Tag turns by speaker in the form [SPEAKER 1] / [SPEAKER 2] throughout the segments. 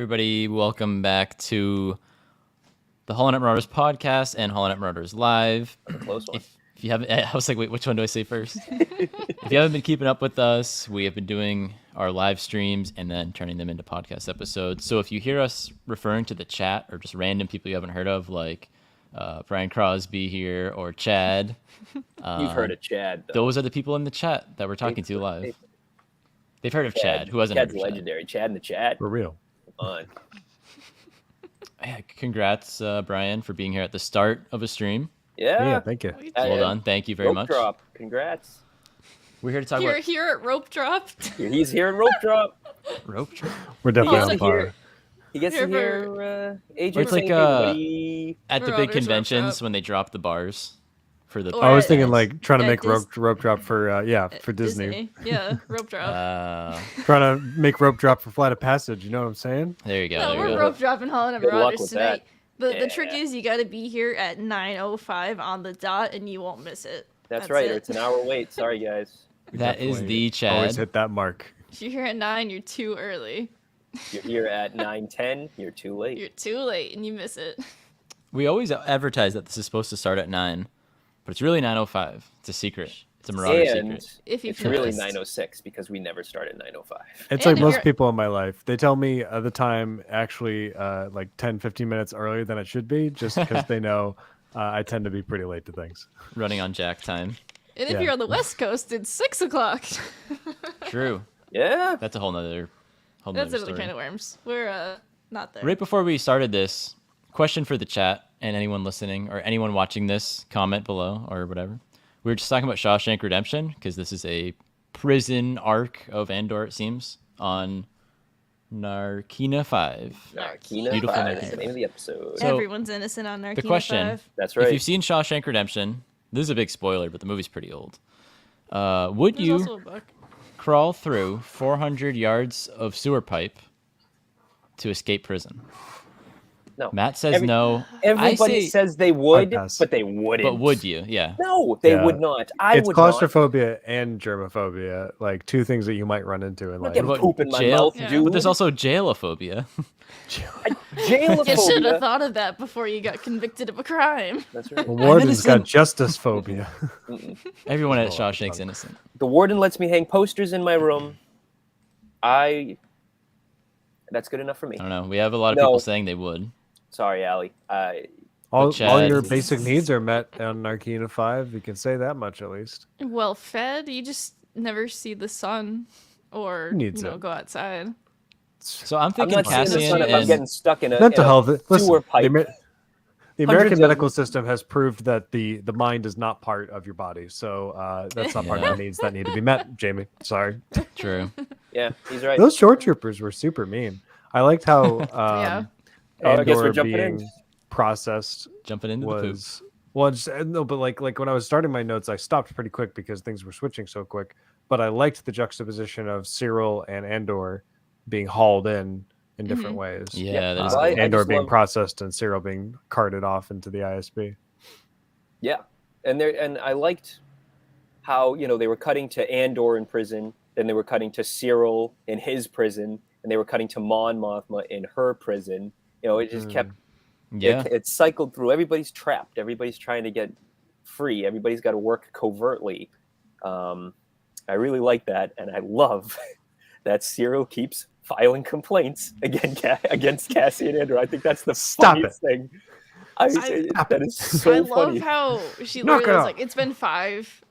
[SPEAKER 1] everybody. Welcome back to the Hollow Knight Marauders podcast and Hollow Knight Marauders Live.
[SPEAKER 2] Close one.
[SPEAKER 1] If you haven't, I was like, wait, which one do I say first? If you haven't been keeping up with us, we have been doing our live streams and then turning them into podcast episodes. So if you hear us referring to the chat or just random people you haven't heard of, like Brian Crosby here or Chad,
[SPEAKER 2] You've heard of Chad, though.
[SPEAKER 1] Those are the people in the chat that we're talking to live. They've heard of Chad. Who hasn't
[SPEAKER 2] Chad's
[SPEAKER 1] heard of
[SPEAKER 2] legendary. Chad in the chat.
[SPEAKER 3] For real.
[SPEAKER 2] Come on.
[SPEAKER 1] Yeah, congrats, Brian, for being here at the start of a stream.
[SPEAKER 2] Yeah.
[SPEAKER 3] Thank you.
[SPEAKER 1] Well done. Thank you very much.
[SPEAKER 2] Drop. Congrats.
[SPEAKER 1] We're here to talk
[SPEAKER 4] You're
[SPEAKER 1] about
[SPEAKER 4] here at Rope Drop.
[SPEAKER 2] He's here in Rope Drop.
[SPEAKER 1] rope drop.
[SPEAKER 3] We're definitely
[SPEAKER 2] He
[SPEAKER 3] on
[SPEAKER 2] gets to
[SPEAKER 3] par.
[SPEAKER 2] hear, he gets to hear Agent
[SPEAKER 1] It's like,
[SPEAKER 2] saying, "Hey, buddy."
[SPEAKER 1] At the
[SPEAKER 4] Marauders
[SPEAKER 1] big
[SPEAKER 4] Rope
[SPEAKER 1] conventions
[SPEAKER 4] Drop.
[SPEAKER 1] when they drop the bars for the.
[SPEAKER 4] Or
[SPEAKER 3] I was
[SPEAKER 4] at-
[SPEAKER 3] thinking like trying to
[SPEAKER 4] at
[SPEAKER 3] make
[SPEAKER 4] Dis-
[SPEAKER 3] rope drop for Disney.
[SPEAKER 4] Yeah, Rope Drop.
[SPEAKER 3] Trying to make rope drop for Flight of Passage. You know what I'm saying?
[SPEAKER 1] There you go.
[SPEAKER 4] No,
[SPEAKER 1] there
[SPEAKER 4] we're
[SPEAKER 1] you go.
[SPEAKER 4] Rope Dropping Hollow Knight
[SPEAKER 2] Good luck
[SPEAKER 4] Marauders
[SPEAKER 2] with
[SPEAKER 4] tonight.
[SPEAKER 2] that.
[SPEAKER 4] The trick
[SPEAKER 2] Yeah.
[SPEAKER 4] is you got to be here at 9:05 on the dot, and you won't miss it.
[SPEAKER 2] That's right.
[SPEAKER 4] it.
[SPEAKER 2] It's an hour wait. Sorry, guys.
[SPEAKER 1] That is the
[SPEAKER 3] Always
[SPEAKER 1] Chad.
[SPEAKER 3] hit that mark.
[SPEAKER 4] If you're here at 9, you're too early.
[SPEAKER 2] You're here at 9:10. You're too late.
[SPEAKER 4] You're too late, and you miss it.
[SPEAKER 1] We always advertise that this is supposed to start at 9, but it's really 9:05. It's a secret. It's a Marauder
[SPEAKER 2] And
[SPEAKER 1] secret.
[SPEAKER 4] If you
[SPEAKER 2] it's really
[SPEAKER 4] missed.
[SPEAKER 2] 9:06 because we never start at 9:05.
[SPEAKER 3] It's
[SPEAKER 4] And
[SPEAKER 3] like
[SPEAKER 4] if
[SPEAKER 3] most
[SPEAKER 4] you're-
[SPEAKER 3] people in my life. They tell me the time actually like 10, 15 minutes earlier than it should be, just because they know I tend to be pretty late to things.
[SPEAKER 1] Running on Jack time.
[SPEAKER 4] And if
[SPEAKER 3] Yeah.
[SPEAKER 4] you're on the West Coast, it's 6 o'clock.
[SPEAKER 1] True.
[SPEAKER 2] Yeah.
[SPEAKER 1] That's a whole nother
[SPEAKER 4] That's another
[SPEAKER 1] story.
[SPEAKER 4] kind of worms. We're not there.
[SPEAKER 1] Right before we started this, question for the chat and anyone listening or anyone watching this, comment below or whatever. We were just talking about Shawshank Redemption because this is a prison arc of Andor, it seems, on Narkina 5.
[SPEAKER 2] Narkina
[SPEAKER 1] Beautiful
[SPEAKER 2] 5
[SPEAKER 1] Narkina
[SPEAKER 2] is the name of the episode.
[SPEAKER 1] So,
[SPEAKER 4] Everyone's innocent on Narkina
[SPEAKER 1] The question,
[SPEAKER 4] 5.
[SPEAKER 2] That's
[SPEAKER 1] if
[SPEAKER 2] right.
[SPEAKER 1] you've seen Shawshank Redemption, this is a big spoiler, but the movie's pretty old. Would
[SPEAKER 4] There's
[SPEAKER 1] you
[SPEAKER 4] also a book.
[SPEAKER 1] crawl through 400 yards of sewer pipe to escape prison?
[SPEAKER 2] No.
[SPEAKER 1] Matt says no.
[SPEAKER 2] Everybody
[SPEAKER 1] I say,
[SPEAKER 2] says they would,
[SPEAKER 3] pass.
[SPEAKER 2] but they wouldn't.
[SPEAKER 1] but would you? Yeah.
[SPEAKER 2] No, they
[SPEAKER 3] Yeah.
[SPEAKER 2] would not. I
[SPEAKER 3] It's
[SPEAKER 2] would not.
[SPEAKER 3] claustrophobia and germophobia, like two things that you might run into in
[SPEAKER 2] I'm
[SPEAKER 3] life.
[SPEAKER 2] getting
[SPEAKER 1] What about
[SPEAKER 2] poop in my
[SPEAKER 1] jail?
[SPEAKER 2] mouth,
[SPEAKER 4] Yeah.
[SPEAKER 2] dude.
[SPEAKER 1] But there's also jailophobia.
[SPEAKER 4] You should have
[SPEAKER 2] Jailophobia.
[SPEAKER 4] thought of that before you got convicted of a crime.
[SPEAKER 2] That's right.
[SPEAKER 3] The warden's
[SPEAKER 1] innocent.
[SPEAKER 3] got justice phobia.
[SPEAKER 1] Everyone at
[SPEAKER 3] Oh,
[SPEAKER 1] Shawshank's
[SPEAKER 3] fuck.
[SPEAKER 1] innocent.
[SPEAKER 2] The warden lets me hang posters in my room. That's good enough for me.
[SPEAKER 1] I don't know. We have a lot of
[SPEAKER 2] No.
[SPEAKER 1] people saying they would.
[SPEAKER 2] Sorry, Allie.
[SPEAKER 3] All
[SPEAKER 1] Chad-
[SPEAKER 3] your basic needs are met on Narkina 5. You can say that much at least.
[SPEAKER 4] Well fed, you just never see the sun or
[SPEAKER 3] Who needs it?
[SPEAKER 4] go outside.
[SPEAKER 1] So I'm
[SPEAKER 2] I'm
[SPEAKER 1] thinking
[SPEAKER 2] not seeing the
[SPEAKER 1] Cassian
[SPEAKER 2] sun if I'm
[SPEAKER 1] and
[SPEAKER 2] getting stuck in a,
[SPEAKER 3] Mental
[SPEAKER 2] in a
[SPEAKER 3] health. Listen,
[SPEAKER 2] sewer pipe.
[SPEAKER 3] the
[SPEAKER 2] Hundreds
[SPEAKER 3] American
[SPEAKER 2] of-
[SPEAKER 3] medical system has proved that the mind is not part of your body. So that's not part
[SPEAKER 1] Yeah.
[SPEAKER 3] of the needs that need to be met, Jamie. Sorry.
[SPEAKER 1] true.
[SPEAKER 2] Yeah, he's right.
[SPEAKER 3] Those short troopers were super mean. I liked how
[SPEAKER 4] Yeah.
[SPEAKER 2] Oh, I guess we're
[SPEAKER 3] Andor
[SPEAKER 2] jumping in.
[SPEAKER 3] being processed
[SPEAKER 1] Jumping into the poop.
[SPEAKER 3] was well just no but like when I was starting my notes I stopped pretty quick because things were switching so quick, but I liked the juxtaposition of Cyril and Andor being hauled in different ways.
[SPEAKER 1] Yeah, that is
[SPEAKER 2] Well, I
[SPEAKER 1] cool.
[SPEAKER 3] Andor
[SPEAKER 2] just
[SPEAKER 3] being
[SPEAKER 2] love-
[SPEAKER 3] processed and Cyril being carted off into the ISB.
[SPEAKER 2] Yeah, and I liked how they were cutting to Andor in prison, then they were cutting to Cyril in his prison, and they were cutting to Mon Mothma in her prison. It just kept
[SPEAKER 1] Yeah.
[SPEAKER 2] it cycled through. Everybody's trapped. Everybody's trying to get free. Everybody's got to work covertly. I really like that, and I love that Cyril keeps filing complaints against Cassie and Andor. I think that's the
[SPEAKER 3] Stop
[SPEAKER 2] funniest thing.
[SPEAKER 4] Stop
[SPEAKER 2] That is so
[SPEAKER 4] I love
[SPEAKER 2] funny.
[SPEAKER 4] how she
[SPEAKER 3] Knock
[SPEAKER 4] literally
[SPEAKER 3] it
[SPEAKER 4] was
[SPEAKER 3] off.
[SPEAKER 4] like, it's been five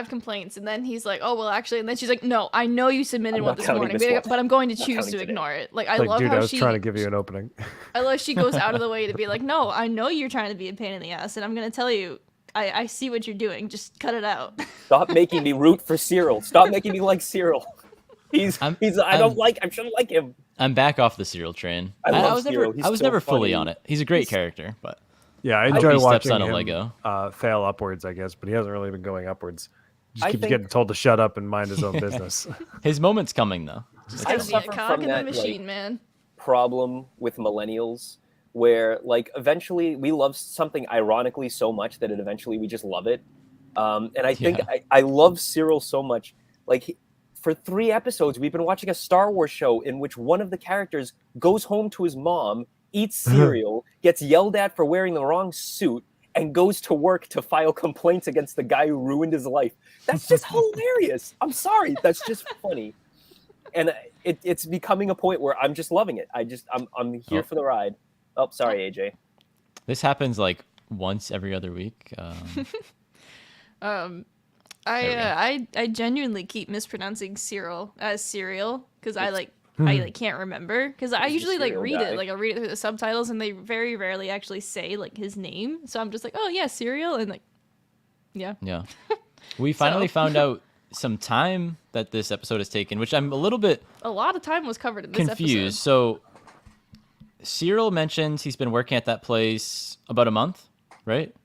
[SPEAKER 4] complaints, and then he's like, oh well, actually, and then she's like, no, I know you submitted
[SPEAKER 2] I'm
[SPEAKER 4] one
[SPEAKER 2] not
[SPEAKER 4] this
[SPEAKER 2] counting
[SPEAKER 4] morning,
[SPEAKER 2] this
[SPEAKER 4] but,
[SPEAKER 2] one.
[SPEAKER 4] but I'm going to
[SPEAKER 2] Not
[SPEAKER 4] choose
[SPEAKER 2] counting
[SPEAKER 4] to
[SPEAKER 2] today.
[SPEAKER 4] ignore it. Like I
[SPEAKER 3] Like,
[SPEAKER 4] love
[SPEAKER 3] dude,
[SPEAKER 4] how
[SPEAKER 3] I was
[SPEAKER 4] she
[SPEAKER 3] trying to give you an opening.
[SPEAKER 4] I love she goes out of the way to be like, no, I know you're trying to be a pain in the ass, and I'm gonna tell you, I see what you're doing. Just cut it out.
[SPEAKER 2] Stop making me root for Cyril. Stop making me like Cyril. I shouldn't like him.
[SPEAKER 1] I'm back off the serial train.
[SPEAKER 2] I love
[SPEAKER 1] was
[SPEAKER 2] Cyril.
[SPEAKER 1] never,
[SPEAKER 2] He's
[SPEAKER 1] I was
[SPEAKER 2] so
[SPEAKER 1] never fully
[SPEAKER 2] funny.
[SPEAKER 1] on it. He's a great character, but
[SPEAKER 3] Yeah, I
[SPEAKER 1] hope
[SPEAKER 3] enjoy
[SPEAKER 1] he steps
[SPEAKER 3] watching
[SPEAKER 1] on a
[SPEAKER 3] him
[SPEAKER 1] Lego.
[SPEAKER 3] Fail upwards, I guess, but he hasn't really been going upwards. He
[SPEAKER 2] I
[SPEAKER 3] just keeps
[SPEAKER 2] think-
[SPEAKER 3] getting told to shut up and mind his own business.
[SPEAKER 1] his moment's coming though.
[SPEAKER 4] Just
[SPEAKER 2] I
[SPEAKER 4] gotta be a
[SPEAKER 2] suffer
[SPEAKER 4] cog
[SPEAKER 2] from
[SPEAKER 4] in the
[SPEAKER 2] that,
[SPEAKER 4] machine, man.
[SPEAKER 2] Problem with millennials where eventually we love something ironically so much that we just love it. And I think
[SPEAKER 1] Yeah.
[SPEAKER 2] I love Cyril so much. for 3 episodes, we've been watching a Star Wars show in which one of the characters goes home to his mom, eats cereal, gets yelled at for wearing the wrong suit, and goes to work to file complaints against the guy who ruined his life. That's just hilarious. I'm sorry. That's just funny. And it's becoming a point where I'm just loving it. I'm here for the ride. Oh, sorry, AJ.
[SPEAKER 1] This happens like once every other week.
[SPEAKER 4] I genuinely keep mispronouncing Cyril as cereal because I can't remember because I usually like read it, like I'll read it through the subtitles and they very rarely actually say like his name, so I'm just like, oh yeah, cereal, and like yeah.
[SPEAKER 1] We finally found out some time that this episode has taken, which I'm a
[SPEAKER 4] lot of time was covered in this
[SPEAKER 1] confused.
[SPEAKER 4] episode.
[SPEAKER 1] So Cyril mentions he's been working at that place about a month, right?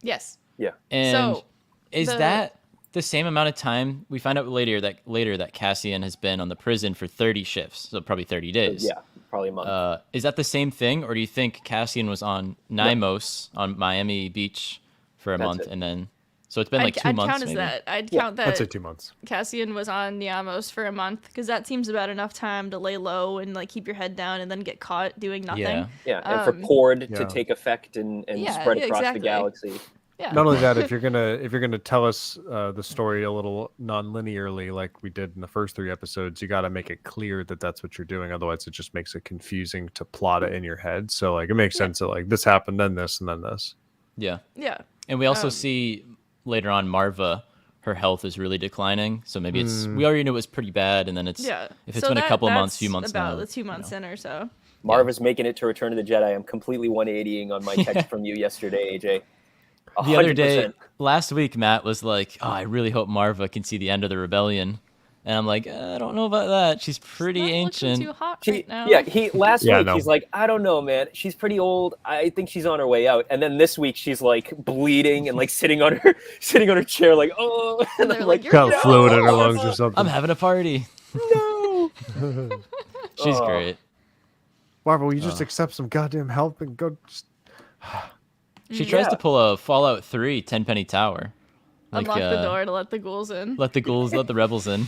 [SPEAKER 4] Yes.
[SPEAKER 2] Yeah.
[SPEAKER 1] And
[SPEAKER 4] So,
[SPEAKER 1] is that the same amount of time? We find out later that Cassian has been on the prison for 30 shifts, so probably 30 days.
[SPEAKER 2] Yeah, probably a month.
[SPEAKER 1] Is that the same thing, or do you think Cassian was on Nymos on Miami Beach for a month, and then so it's been like 2 months?
[SPEAKER 4] Count as
[SPEAKER 1] maybe?
[SPEAKER 4] that. I'd count that.
[SPEAKER 3] I'd say 2 months.
[SPEAKER 4] Cassian was on Niamos for a month because that seems about enough time to lay low and like keep your head down and then get caught doing nothing.
[SPEAKER 1] Yeah.
[SPEAKER 2] Yeah, and for Cord to
[SPEAKER 3] yeah.
[SPEAKER 2] take effect and
[SPEAKER 4] Yeah,
[SPEAKER 2] spread across
[SPEAKER 4] exactly.
[SPEAKER 2] the galaxy.
[SPEAKER 4] Yeah.
[SPEAKER 3] Not only that, if you're gonna tell us the story a little non-linearly, like we did in the first 3 episodes, you got to make it clear that that's what you're doing. Otherwise, it just makes it confusing to plot it in your head. So like, it makes sense that like this happened, then this, and then this.
[SPEAKER 1] Yeah.
[SPEAKER 4] Yeah.
[SPEAKER 1] And we also see later on Marva, her health is really declining. So maybe we already knew it was pretty bad, and then it's if it's been a couple of months, few months
[SPEAKER 4] about
[SPEAKER 1] now.
[SPEAKER 4] the 2 months in or so.
[SPEAKER 2] Marva's making it to Return of the Jedi. I'm completely 180ing on my text from you yesterday, AJ. 100%.
[SPEAKER 1] The other day, last week, Matt was like, "Oh, I really hope Marva can see the end of the rebellion," and I'm like, "I don't know about that. She's pretty
[SPEAKER 4] Not looking
[SPEAKER 1] ancient."
[SPEAKER 4] too hot right now.
[SPEAKER 2] Last week he's like, I don't know, man. She's pretty old. I think she's on her way out. And then this week she's like bleeding and like sitting on her chair, like, oh, and
[SPEAKER 4] they're
[SPEAKER 2] I'm
[SPEAKER 4] like,
[SPEAKER 2] like,
[SPEAKER 4] "You're
[SPEAKER 3] Got fluid in her
[SPEAKER 2] no,
[SPEAKER 3] lungs or something.
[SPEAKER 1] I'm having a party.
[SPEAKER 2] no.
[SPEAKER 1] She's great.
[SPEAKER 3] Marvel, will you just accept some goddamn help and go? Just...
[SPEAKER 1] She tries to pull a Fallout 3 Tenpenny Tower. Like,
[SPEAKER 4] Unlock the door to let the ghouls in.
[SPEAKER 1] let the rebels in.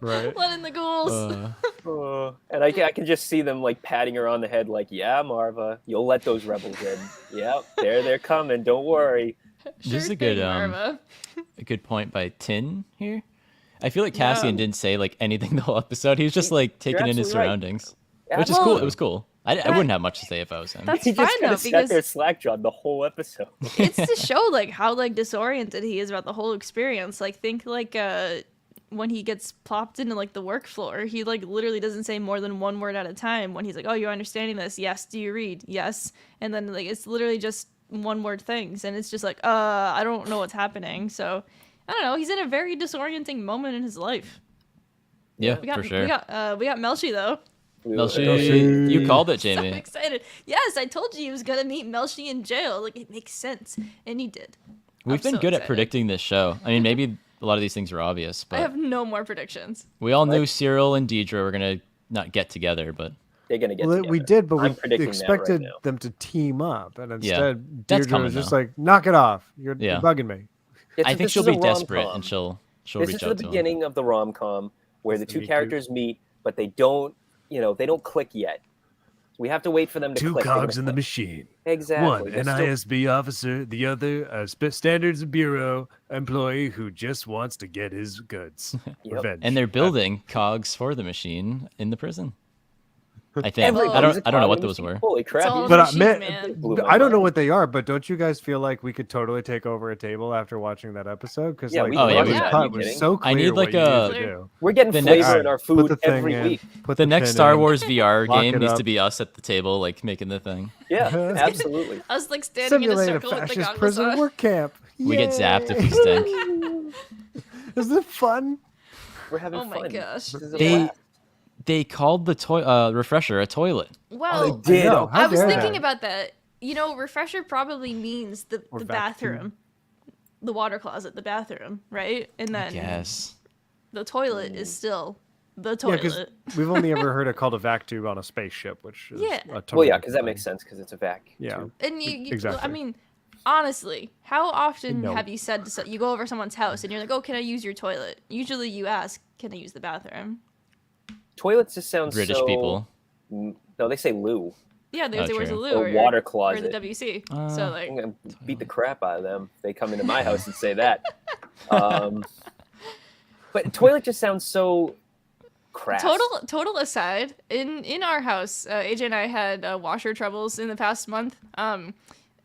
[SPEAKER 3] Right.
[SPEAKER 4] Let in the ghouls.
[SPEAKER 2] And I can just see them like patting her on the head, like, yeah, Marva, you'll let those rebels in. Yep, they're coming. Don't worry.
[SPEAKER 1] This is a
[SPEAKER 4] thing,
[SPEAKER 1] good
[SPEAKER 4] Marva.
[SPEAKER 1] a good point by Tin here. I feel like Cassian didn't say like anything the whole episode. He was just like taking in his
[SPEAKER 2] absolutely right.
[SPEAKER 1] surroundings, which is cool.
[SPEAKER 2] Absolutely.
[SPEAKER 1] It was cool. I wouldn't have much to say if I was him.
[SPEAKER 4] That's
[SPEAKER 2] He
[SPEAKER 4] fine
[SPEAKER 2] just kind
[SPEAKER 4] though
[SPEAKER 2] of sat
[SPEAKER 4] because
[SPEAKER 2] there slack-jawed the whole episode.
[SPEAKER 4] it's to show like how like disoriented he is about the whole experience. Like think like when he gets plopped into like the work floor, he like literally doesn't say more than one word at a time. When he's like, "Oh, you're understanding this? Yes. Do you read? Yes." And then like it's literally just one word things, and it's just like, I don't know what's happening. So I don't know. He's in a very disorienting moment in his life.
[SPEAKER 1] Yeah,
[SPEAKER 4] We got
[SPEAKER 1] for sure.
[SPEAKER 4] we got Melshi though.
[SPEAKER 1] Melshi, you called it,
[SPEAKER 4] So
[SPEAKER 1] Jamie.
[SPEAKER 4] excited. Yes, I told you he was gonna meet Melshi in jail. Like it makes sense, and he did.
[SPEAKER 1] We've
[SPEAKER 4] I'm
[SPEAKER 1] been
[SPEAKER 4] so
[SPEAKER 1] good at
[SPEAKER 4] excited.
[SPEAKER 1] predicting this show. I mean, maybe a lot of these things are obvious,
[SPEAKER 4] I
[SPEAKER 1] but
[SPEAKER 4] have no more predictions.
[SPEAKER 1] we all knew Cyril and Deidre were gonna not get together. But
[SPEAKER 2] They're gonna get
[SPEAKER 3] Well,
[SPEAKER 2] together.
[SPEAKER 3] we did, but
[SPEAKER 2] I'm
[SPEAKER 3] we
[SPEAKER 2] predicting that right
[SPEAKER 3] expected
[SPEAKER 2] now.
[SPEAKER 3] them to team up, and
[SPEAKER 1] Yeah,
[SPEAKER 3] instead,
[SPEAKER 1] that's
[SPEAKER 3] Deirdre
[SPEAKER 1] coming
[SPEAKER 3] was just
[SPEAKER 1] now.
[SPEAKER 3] like, "Knock it off! You're
[SPEAKER 1] Yeah.
[SPEAKER 3] bugging me."
[SPEAKER 1] I think she'll be desperate and she'll
[SPEAKER 2] This
[SPEAKER 1] reach
[SPEAKER 2] is
[SPEAKER 1] out
[SPEAKER 2] the
[SPEAKER 1] to him.
[SPEAKER 2] beginning of the rom-com where the
[SPEAKER 3] the
[SPEAKER 2] two
[SPEAKER 3] meet
[SPEAKER 2] characters meet, but they don't click yet. We have to wait for them to
[SPEAKER 3] Two
[SPEAKER 2] click. They're
[SPEAKER 3] cogs
[SPEAKER 2] gonna
[SPEAKER 3] in the
[SPEAKER 2] click.
[SPEAKER 3] machine.
[SPEAKER 2] Exactly.
[SPEAKER 3] One
[SPEAKER 2] They're still-
[SPEAKER 3] NISB officer, the other a Standards Bureau employee who just wants to get his goods.
[SPEAKER 2] Yep.
[SPEAKER 3] Revenge.
[SPEAKER 1] And they're building cogs for the machine in the prison. I think.
[SPEAKER 2] Everybody's
[SPEAKER 1] I
[SPEAKER 2] a
[SPEAKER 1] don't know
[SPEAKER 2] cog
[SPEAKER 1] what
[SPEAKER 2] in the
[SPEAKER 1] those
[SPEAKER 2] machine.
[SPEAKER 1] were.
[SPEAKER 2] Holy crap!
[SPEAKER 4] all
[SPEAKER 2] you
[SPEAKER 3] But
[SPEAKER 2] just-
[SPEAKER 4] machine, man.
[SPEAKER 2] blew my
[SPEAKER 3] I don't know
[SPEAKER 2] mind.
[SPEAKER 3] what they are, but don't you guys feel like we could totally take over a table after watching that episode? Because
[SPEAKER 2] Yeah,
[SPEAKER 3] like
[SPEAKER 2] we
[SPEAKER 1] Oh,
[SPEAKER 3] what
[SPEAKER 1] yeah,
[SPEAKER 3] was
[SPEAKER 1] we
[SPEAKER 3] cut
[SPEAKER 2] could. Are you
[SPEAKER 3] was
[SPEAKER 2] kidding?
[SPEAKER 3] so clear
[SPEAKER 1] I need, like,
[SPEAKER 3] what you
[SPEAKER 1] a-
[SPEAKER 3] need to do.
[SPEAKER 2] We're getting
[SPEAKER 1] The
[SPEAKER 2] flavor
[SPEAKER 1] next-
[SPEAKER 2] in our
[SPEAKER 3] Put
[SPEAKER 2] food
[SPEAKER 3] the thing
[SPEAKER 2] every
[SPEAKER 3] in.
[SPEAKER 2] week.
[SPEAKER 3] Put
[SPEAKER 1] The next
[SPEAKER 3] pin
[SPEAKER 1] Star
[SPEAKER 3] in.
[SPEAKER 1] Wars VR
[SPEAKER 3] Lock
[SPEAKER 1] game
[SPEAKER 3] it
[SPEAKER 1] needs
[SPEAKER 3] up.
[SPEAKER 1] to be us at the table, like making the thing.
[SPEAKER 2] Yeah, absolutely.
[SPEAKER 4] I was like standing in a
[SPEAKER 3] Simulate a
[SPEAKER 4] circle with the
[SPEAKER 3] fascist
[SPEAKER 4] goggles
[SPEAKER 3] prison
[SPEAKER 4] on.
[SPEAKER 3] work camp.
[SPEAKER 1] We get zapped if we stink.
[SPEAKER 3] Isn't it fun?
[SPEAKER 2] We're having
[SPEAKER 4] Oh
[SPEAKER 2] fun.
[SPEAKER 4] my gosh.
[SPEAKER 2] This is a
[SPEAKER 1] They
[SPEAKER 2] blast.
[SPEAKER 1] they called the refresher a toilet.
[SPEAKER 4] Well,
[SPEAKER 2] did.
[SPEAKER 3] know. How
[SPEAKER 4] I was
[SPEAKER 3] dare
[SPEAKER 4] thinking
[SPEAKER 3] they?
[SPEAKER 4] about that. You know, refresher probably means the
[SPEAKER 3] Or
[SPEAKER 4] bathroom, the water closet, the bathroom, right? And then
[SPEAKER 1] Yes.
[SPEAKER 4] the toilet is still the
[SPEAKER 3] Yeah, because
[SPEAKER 4] toilet.
[SPEAKER 3] we've only ever heard it called a vac tube on a spaceship, which is
[SPEAKER 4] Yeah.
[SPEAKER 3] a totally
[SPEAKER 2] Well, yeah, because that
[SPEAKER 3] different
[SPEAKER 2] makes
[SPEAKER 3] thing.
[SPEAKER 2] sense because it's a vac.
[SPEAKER 3] Yeah.
[SPEAKER 2] tube.
[SPEAKER 4] And you
[SPEAKER 3] Exactly.
[SPEAKER 4] I mean, honestly, how often
[SPEAKER 3] No.
[SPEAKER 4] have you said to you go over someone's house and you're like, "Oh, can I use your toilet?" Usually you ask, can I use the bathroom?
[SPEAKER 2] Toilets just sounds
[SPEAKER 1] British
[SPEAKER 2] so...
[SPEAKER 1] people.
[SPEAKER 2] No, they say loo.
[SPEAKER 4] Yeah, they say where's the
[SPEAKER 1] true.
[SPEAKER 4] loo
[SPEAKER 2] Or
[SPEAKER 4] or
[SPEAKER 2] water
[SPEAKER 4] or
[SPEAKER 2] closet.
[SPEAKER 4] the WC. So
[SPEAKER 2] I'm
[SPEAKER 4] like,
[SPEAKER 2] gonna beat the crap out of them. If they come into my house and say that. But toilet just sounds so crass.
[SPEAKER 4] total aside, in our house, AJ and I had washer troubles in the past month.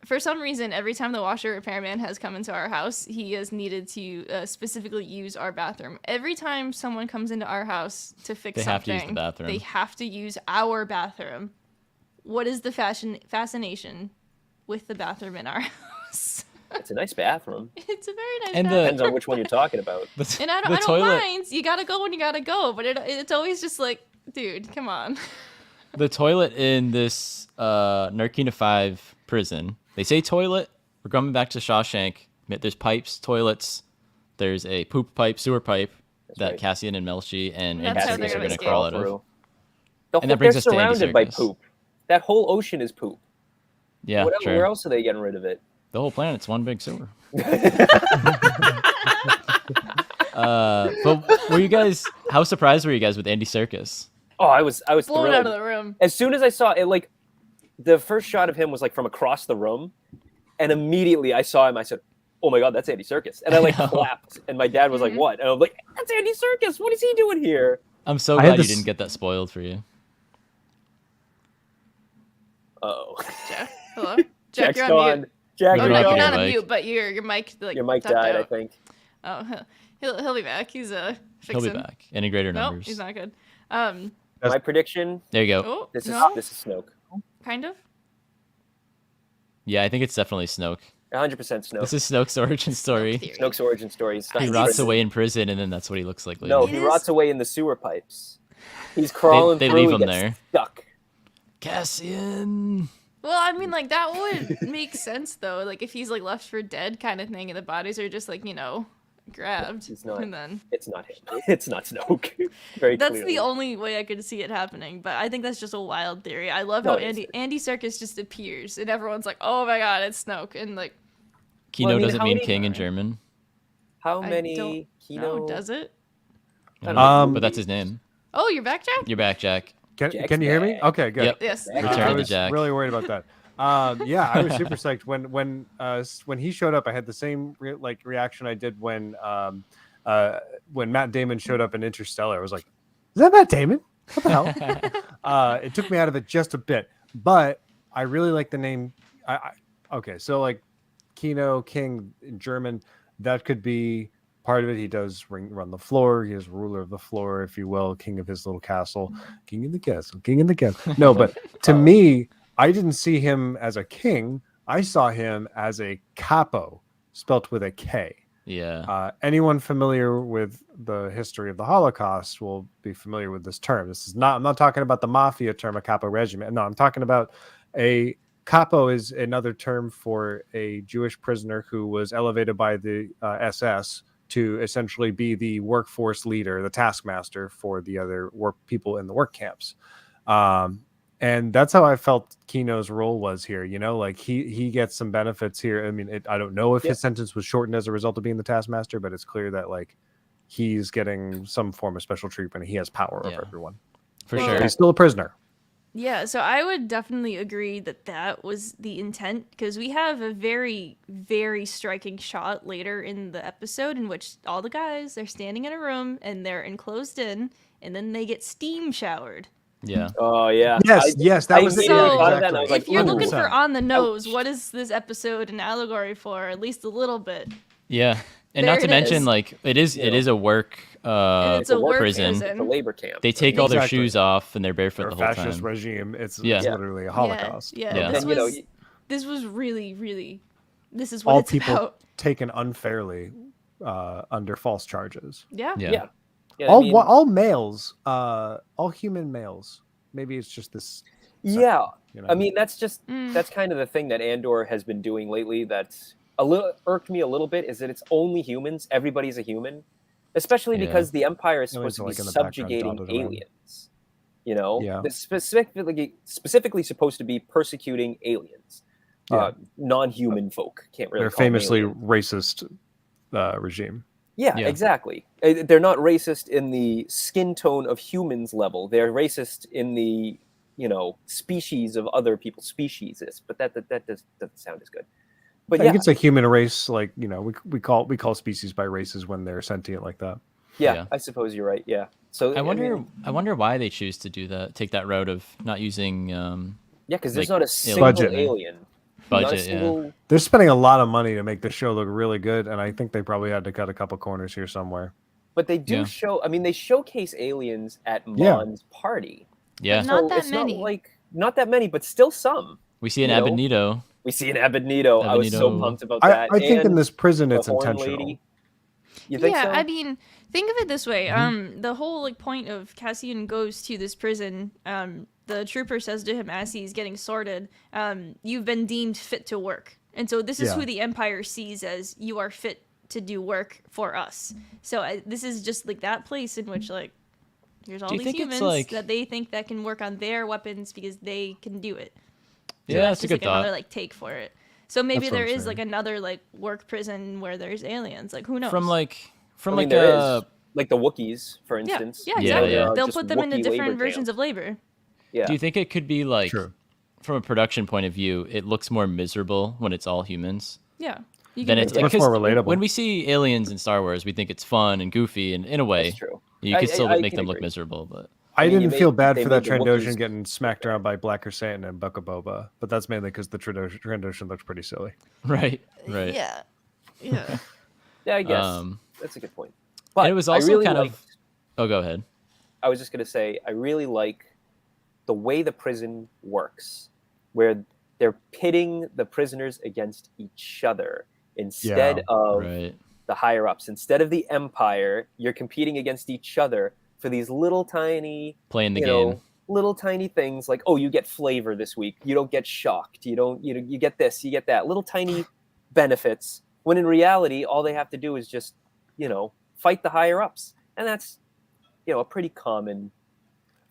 [SPEAKER 4] For some reason, every time the washer repairman has come into our house, he has needed to specifically use our bathroom. Every time someone comes into our house to fix
[SPEAKER 1] They
[SPEAKER 4] something,
[SPEAKER 1] have to use the bathroom.
[SPEAKER 4] they have to use our bathroom. What is the fascination with the bathroom in our house?
[SPEAKER 2] It's a nice bathroom.
[SPEAKER 4] It's a very nice
[SPEAKER 1] And
[SPEAKER 4] bathroom.
[SPEAKER 2] Depends on which one you're talking about.
[SPEAKER 4] And I don't mind. You gotta go when you gotta go, but it's always just like, dude, come on.
[SPEAKER 1] The toilet in this Narkina 5 prison, they say toilet. We're coming back to Shawshank. There's pipes, toilets. There's a poop pipe, sewer pipe that
[SPEAKER 2] right.
[SPEAKER 1] Cassian and Melchi and
[SPEAKER 4] That's how
[SPEAKER 1] Andy
[SPEAKER 4] they're
[SPEAKER 1] Serkis are
[SPEAKER 4] gonna
[SPEAKER 1] going to
[SPEAKER 4] escape.
[SPEAKER 1] crawl out of.
[SPEAKER 2] And
[SPEAKER 1] that brings
[SPEAKER 2] they're
[SPEAKER 1] us to Andy
[SPEAKER 2] surrounded by
[SPEAKER 1] Serkis.
[SPEAKER 2] poop. That whole ocean is poop.
[SPEAKER 1] Yeah, sure.
[SPEAKER 2] Where else are they getting rid of it?
[SPEAKER 1] The whole planet's one big sewer. But were you guys? How surprised were you guys with Andy Serkis?
[SPEAKER 2] Oh, I was
[SPEAKER 4] Blown
[SPEAKER 2] thrilled.
[SPEAKER 4] out of the room.
[SPEAKER 2] As soon as I saw it, like the first shot of him was like from across the room, and immediately I saw him. I said, "Oh my god, that's Andy Serkis!" And I like clapped, and my dad was like, "What?" And I'm like, "That's Andy Serkis. What is he doing here?"
[SPEAKER 1] I'm so
[SPEAKER 3] I had
[SPEAKER 1] glad you
[SPEAKER 3] this-
[SPEAKER 1] didn't get that spoiled for you.
[SPEAKER 2] Oh,
[SPEAKER 4] Jack, hello?
[SPEAKER 2] Jack's
[SPEAKER 4] Jack, you're on mute.
[SPEAKER 2] gone. Jack,
[SPEAKER 1] You're
[SPEAKER 4] Oh, no,
[SPEAKER 1] up
[SPEAKER 4] you're
[SPEAKER 1] here,
[SPEAKER 4] not on
[SPEAKER 1] Mike.
[SPEAKER 4] mute, but your mic like
[SPEAKER 2] your mic
[SPEAKER 4] tapped
[SPEAKER 2] died. I
[SPEAKER 4] out.
[SPEAKER 2] think.
[SPEAKER 4] Oh, he'll be back. He's
[SPEAKER 1] He'll
[SPEAKER 4] fixing.
[SPEAKER 1] be back. Any greater
[SPEAKER 4] Nope,
[SPEAKER 1] numbers?
[SPEAKER 4] he's not good.
[SPEAKER 2] My prediction.
[SPEAKER 1] There you go.
[SPEAKER 4] Oh,
[SPEAKER 2] This is
[SPEAKER 4] no,
[SPEAKER 2] Snoke.
[SPEAKER 4] kind of.
[SPEAKER 1] Yeah, I think it's definitely Snoke.
[SPEAKER 2] 100% Snoke.
[SPEAKER 1] This is Snoke's origin story.
[SPEAKER 4] Theory.
[SPEAKER 2] Snoke's origin story. He's stuck
[SPEAKER 1] He
[SPEAKER 2] in
[SPEAKER 1] rots
[SPEAKER 2] prison.
[SPEAKER 1] away in prison, and then that's what he looks like later.
[SPEAKER 2] No,
[SPEAKER 4] It
[SPEAKER 2] he
[SPEAKER 4] is-
[SPEAKER 2] rots away in the sewer pipes. He's crawling
[SPEAKER 1] they
[SPEAKER 2] through.
[SPEAKER 1] leave
[SPEAKER 2] he
[SPEAKER 1] him
[SPEAKER 2] gets
[SPEAKER 1] there.
[SPEAKER 2] Stuck.
[SPEAKER 1] Cassian.
[SPEAKER 4] Well, I mean, like that would make sense though. Like if he's like left for dead, kind of thing, and the bodies are just like grabbed,
[SPEAKER 2] He's not.
[SPEAKER 4] and then
[SPEAKER 2] It's not him. It's not Snoke. Very
[SPEAKER 4] that's
[SPEAKER 2] clearly.
[SPEAKER 4] the only way I could see it happening. But I think that's just a wild theory. I love
[SPEAKER 2] No,
[SPEAKER 4] how
[SPEAKER 2] it is.
[SPEAKER 4] Andy Serkis just appears, and everyone's like, "Oh my god, it's Snoke!" And like,
[SPEAKER 1] Kino
[SPEAKER 2] Well, I mean,
[SPEAKER 1] doesn't
[SPEAKER 2] how
[SPEAKER 1] mean
[SPEAKER 2] many-
[SPEAKER 1] king in German.
[SPEAKER 2] How
[SPEAKER 4] I
[SPEAKER 2] many
[SPEAKER 4] don't
[SPEAKER 2] Kino?
[SPEAKER 4] no, does it?
[SPEAKER 1] I don't know, but
[SPEAKER 3] Um,
[SPEAKER 1] that's his name.
[SPEAKER 4] Oh, you're back, Jack.
[SPEAKER 1] You're back, Jack.
[SPEAKER 3] Can
[SPEAKER 2] Jack's
[SPEAKER 3] you hear me?
[SPEAKER 2] back.
[SPEAKER 3] Okay, good.
[SPEAKER 1] Yep.
[SPEAKER 4] Yes.
[SPEAKER 2] Back.
[SPEAKER 1] Return
[SPEAKER 3] I
[SPEAKER 1] of the
[SPEAKER 3] was
[SPEAKER 1] Jack.
[SPEAKER 3] really worried about that. Yeah, I was super psyched when he showed up. I had the same reaction I did when Matt Damon showed up in Interstellar. I was like, "Is that Matt Damon? What the hell?" It took me out of it just a bit, but I really like the name. Okay, so like Kino King in German, that could be part of it. He does run the floor. He is ruler of the floor, if you will, king of his little castle, king in the castle, king in the castle. No, but to me, I didn't see him as a king. I saw him as a capo, spelt with a K.
[SPEAKER 1] Yeah.
[SPEAKER 3] Anyone familiar with the history of the Holocaust will be familiar with this term. This is not. I'm not talking about the mafia term, a capo regiment. No, I'm talking about a capo is another term for a Jewish prisoner who was elevated by the SS to essentially be the workforce leader, the taskmaster for the other people in the work camps. And that's how I felt Kino's role was here. Like he gets some benefits here. I mean, I don't know if his sentence was shortened as a result of being the taskmaster, but it's clear that like he's getting some form of special treatment. He has power over everyone.
[SPEAKER 1] For
[SPEAKER 4] Well,
[SPEAKER 1] sure.
[SPEAKER 3] He's still a prisoner.
[SPEAKER 4] Yeah, so I would definitely agree that was the intent, because we have a very, very striking shot later in the episode in which all the guys are standing in a room and they're enclosed in, and then they get steam showered.
[SPEAKER 1] Yeah.
[SPEAKER 2] Oh yeah.
[SPEAKER 3] Yes, that was
[SPEAKER 2] I
[SPEAKER 3] it.
[SPEAKER 2] immediately
[SPEAKER 4] So,
[SPEAKER 2] thought of that, and I was like,
[SPEAKER 4] if you're looking
[SPEAKER 3] 100%.
[SPEAKER 4] for on the nose,
[SPEAKER 2] Ouch.
[SPEAKER 4] what is this episode an allegory for? At least a little bit.
[SPEAKER 1] Yeah. And
[SPEAKER 4] There
[SPEAKER 1] not to
[SPEAKER 4] it
[SPEAKER 1] mention,
[SPEAKER 4] is.
[SPEAKER 1] like, it is a work
[SPEAKER 4] And it's a work
[SPEAKER 1] prison.
[SPEAKER 2] it's a labor camp.
[SPEAKER 1] They take all their
[SPEAKER 3] Exactly.
[SPEAKER 1] shoes off and they're barefoot
[SPEAKER 3] For
[SPEAKER 1] the
[SPEAKER 3] a
[SPEAKER 1] whole
[SPEAKER 3] fascist
[SPEAKER 1] time.
[SPEAKER 3] regime, it's
[SPEAKER 1] Yeah.
[SPEAKER 3] literally a Holocaust.
[SPEAKER 4] Yeah.
[SPEAKER 1] Yeah.
[SPEAKER 4] This
[SPEAKER 2] And,
[SPEAKER 4] was this was really, really. This is what
[SPEAKER 3] All
[SPEAKER 4] it's
[SPEAKER 3] people
[SPEAKER 4] about.
[SPEAKER 3] taken unfairly under false charges.
[SPEAKER 4] Yeah.
[SPEAKER 1] Yeah.
[SPEAKER 2] Yeah,
[SPEAKER 3] All males, all human males. Maybe it's just this.
[SPEAKER 2] yeah.
[SPEAKER 3] You know?
[SPEAKER 2] I mean, that's
[SPEAKER 4] Mm.
[SPEAKER 2] that's kind of the thing that Andor has been doing lately. That's a little irked me a little bit. Is that it's only humans. Everybody's a human, especially
[SPEAKER 1] Yeah.
[SPEAKER 2] because the Empire is
[SPEAKER 3] Aliens
[SPEAKER 2] supposed to
[SPEAKER 3] are,
[SPEAKER 2] be
[SPEAKER 3] like, in the background,
[SPEAKER 2] subjugating
[SPEAKER 3] dotted around.
[SPEAKER 2] aliens.
[SPEAKER 3] Yeah.
[SPEAKER 2] It's specifically supposed to be persecuting aliens,
[SPEAKER 3] Yeah.
[SPEAKER 2] non-human folk. Can't really.
[SPEAKER 3] They're
[SPEAKER 2] call them
[SPEAKER 3] famously
[SPEAKER 2] aliens.
[SPEAKER 3] racist regime.
[SPEAKER 2] Yeah,
[SPEAKER 1] Yeah.
[SPEAKER 2] exactly. They're not racist in the skin tone of humans level. They're racist in the, species of other people's species. But that doesn't sound as good. But
[SPEAKER 3] You
[SPEAKER 2] yeah,
[SPEAKER 3] could say human race, like we call species by races when they're sentient like that.
[SPEAKER 1] Yeah.
[SPEAKER 2] I suppose you're right. Yeah. So
[SPEAKER 1] I wonder.
[SPEAKER 2] mean,
[SPEAKER 1] I wonder why they choose to do that. Take that route of not using
[SPEAKER 2] yeah, because there's
[SPEAKER 1] like,
[SPEAKER 2] not a single
[SPEAKER 3] Budget.
[SPEAKER 2] alien.
[SPEAKER 1] budget.
[SPEAKER 2] Not a
[SPEAKER 1] Yeah.
[SPEAKER 2] single.
[SPEAKER 3] They're spending a lot of money to make the show look really good, and I think they probably had to cut a couple corners here somewhere.
[SPEAKER 2] But they do
[SPEAKER 1] Yeah.
[SPEAKER 2] show. I mean, they showcase aliens at
[SPEAKER 3] Yeah.
[SPEAKER 2] Mon's party.
[SPEAKER 1] Yeah.
[SPEAKER 4] Not
[SPEAKER 2] So
[SPEAKER 4] that
[SPEAKER 2] it's
[SPEAKER 4] many.
[SPEAKER 2] not that many, but still some.
[SPEAKER 1] We see an
[SPEAKER 2] you know,
[SPEAKER 1] Abednito.
[SPEAKER 2] We see an Abednito. I was so
[SPEAKER 1] Abednito.
[SPEAKER 2] pumped about
[SPEAKER 3] I
[SPEAKER 2] that.
[SPEAKER 3] think in
[SPEAKER 2] And
[SPEAKER 3] this prison
[SPEAKER 2] the
[SPEAKER 3] it's
[SPEAKER 2] horn
[SPEAKER 3] intentional.
[SPEAKER 2] lady. You think
[SPEAKER 4] Yeah,
[SPEAKER 2] so?
[SPEAKER 4] I mean, think of it this way.
[SPEAKER 3] Mm-hmm.
[SPEAKER 4] The whole like point of Cassian goes to this prison. The trooper says to him as he's getting sorted, "You've been deemed fit to work," and so this is
[SPEAKER 3] Yeah.
[SPEAKER 4] who the Empire sees as you are fit to do work for us. So this is just like that place in which like here's all
[SPEAKER 1] you
[SPEAKER 4] these
[SPEAKER 1] think it's,
[SPEAKER 4] humans
[SPEAKER 1] like-
[SPEAKER 4] that they think that can work on their weapons because they can do it.
[SPEAKER 1] Yeah, that's a
[SPEAKER 4] just
[SPEAKER 1] good
[SPEAKER 4] like
[SPEAKER 1] thought.
[SPEAKER 4] another like take for it. So maybe
[SPEAKER 3] That's what
[SPEAKER 4] there
[SPEAKER 3] I'm
[SPEAKER 4] is
[SPEAKER 3] saying.
[SPEAKER 4] like another like work prison where there's aliens. Like who knows?
[SPEAKER 1] From
[SPEAKER 2] I mean,
[SPEAKER 1] like
[SPEAKER 2] there is like the Wookiees, for
[SPEAKER 4] yeah,
[SPEAKER 2] instance.
[SPEAKER 4] yeah,
[SPEAKER 1] Yeah,
[SPEAKER 4] exactly.
[SPEAKER 1] yeah.
[SPEAKER 4] They'll
[SPEAKER 2] Just
[SPEAKER 4] put them into
[SPEAKER 2] Wookiee
[SPEAKER 4] different
[SPEAKER 2] labor
[SPEAKER 4] versions
[SPEAKER 2] camp.
[SPEAKER 4] of labor.
[SPEAKER 2] Yeah.
[SPEAKER 1] Do you think it could be like,
[SPEAKER 3] True.
[SPEAKER 1] from a production point of view, it looks more miserable when it's all humans?
[SPEAKER 4] Yeah. You
[SPEAKER 1] Then
[SPEAKER 4] can
[SPEAKER 1] it's
[SPEAKER 4] do
[SPEAKER 3] much
[SPEAKER 4] it.
[SPEAKER 3] more
[SPEAKER 1] because
[SPEAKER 3] relatable.
[SPEAKER 1] When we see aliens in Star Wars, we think it's fun and goofy, and in a way,
[SPEAKER 2] That's true.
[SPEAKER 1] you
[SPEAKER 2] I-
[SPEAKER 1] could still
[SPEAKER 2] I
[SPEAKER 1] make
[SPEAKER 2] can
[SPEAKER 1] them look
[SPEAKER 2] agree.
[SPEAKER 1] miserable. But
[SPEAKER 3] I
[SPEAKER 2] mean,
[SPEAKER 3] didn't
[SPEAKER 2] you
[SPEAKER 3] feel
[SPEAKER 2] made-
[SPEAKER 3] bad
[SPEAKER 2] they
[SPEAKER 3] for that
[SPEAKER 2] made the
[SPEAKER 3] Trandoshan
[SPEAKER 2] Wookiees
[SPEAKER 3] getting smacked around by Black Krrsantan and Boba, but that's mainly because the Trandoshan looks pretty silly.
[SPEAKER 1] right.
[SPEAKER 4] Yeah. Yeah.
[SPEAKER 2] Yeah, I guess that's a good point. But
[SPEAKER 1] And it was
[SPEAKER 2] I
[SPEAKER 1] also
[SPEAKER 2] really
[SPEAKER 1] kind
[SPEAKER 2] liked-
[SPEAKER 1] of. Oh, go ahead.
[SPEAKER 2] I was just going to say, I really like the way the prison works, where they're pitting the prisoners against each other instead
[SPEAKER 3] Yeah,
[SPEAKER 2] of
[SPEAKER 1] Right.
[SPEAKER 2] the higher ups. Instead of the Empire, you're competing against each other for these little tiny,
[SPEAKER 1] Playing the game.
[SPEAKER 2] little tiny things like, oh, you get flavor this week. You don't get shocked. You get this, you get that. Little tiny benefits. When in reality, all they have to do is just, fight the higher ups, and that's, a pretty common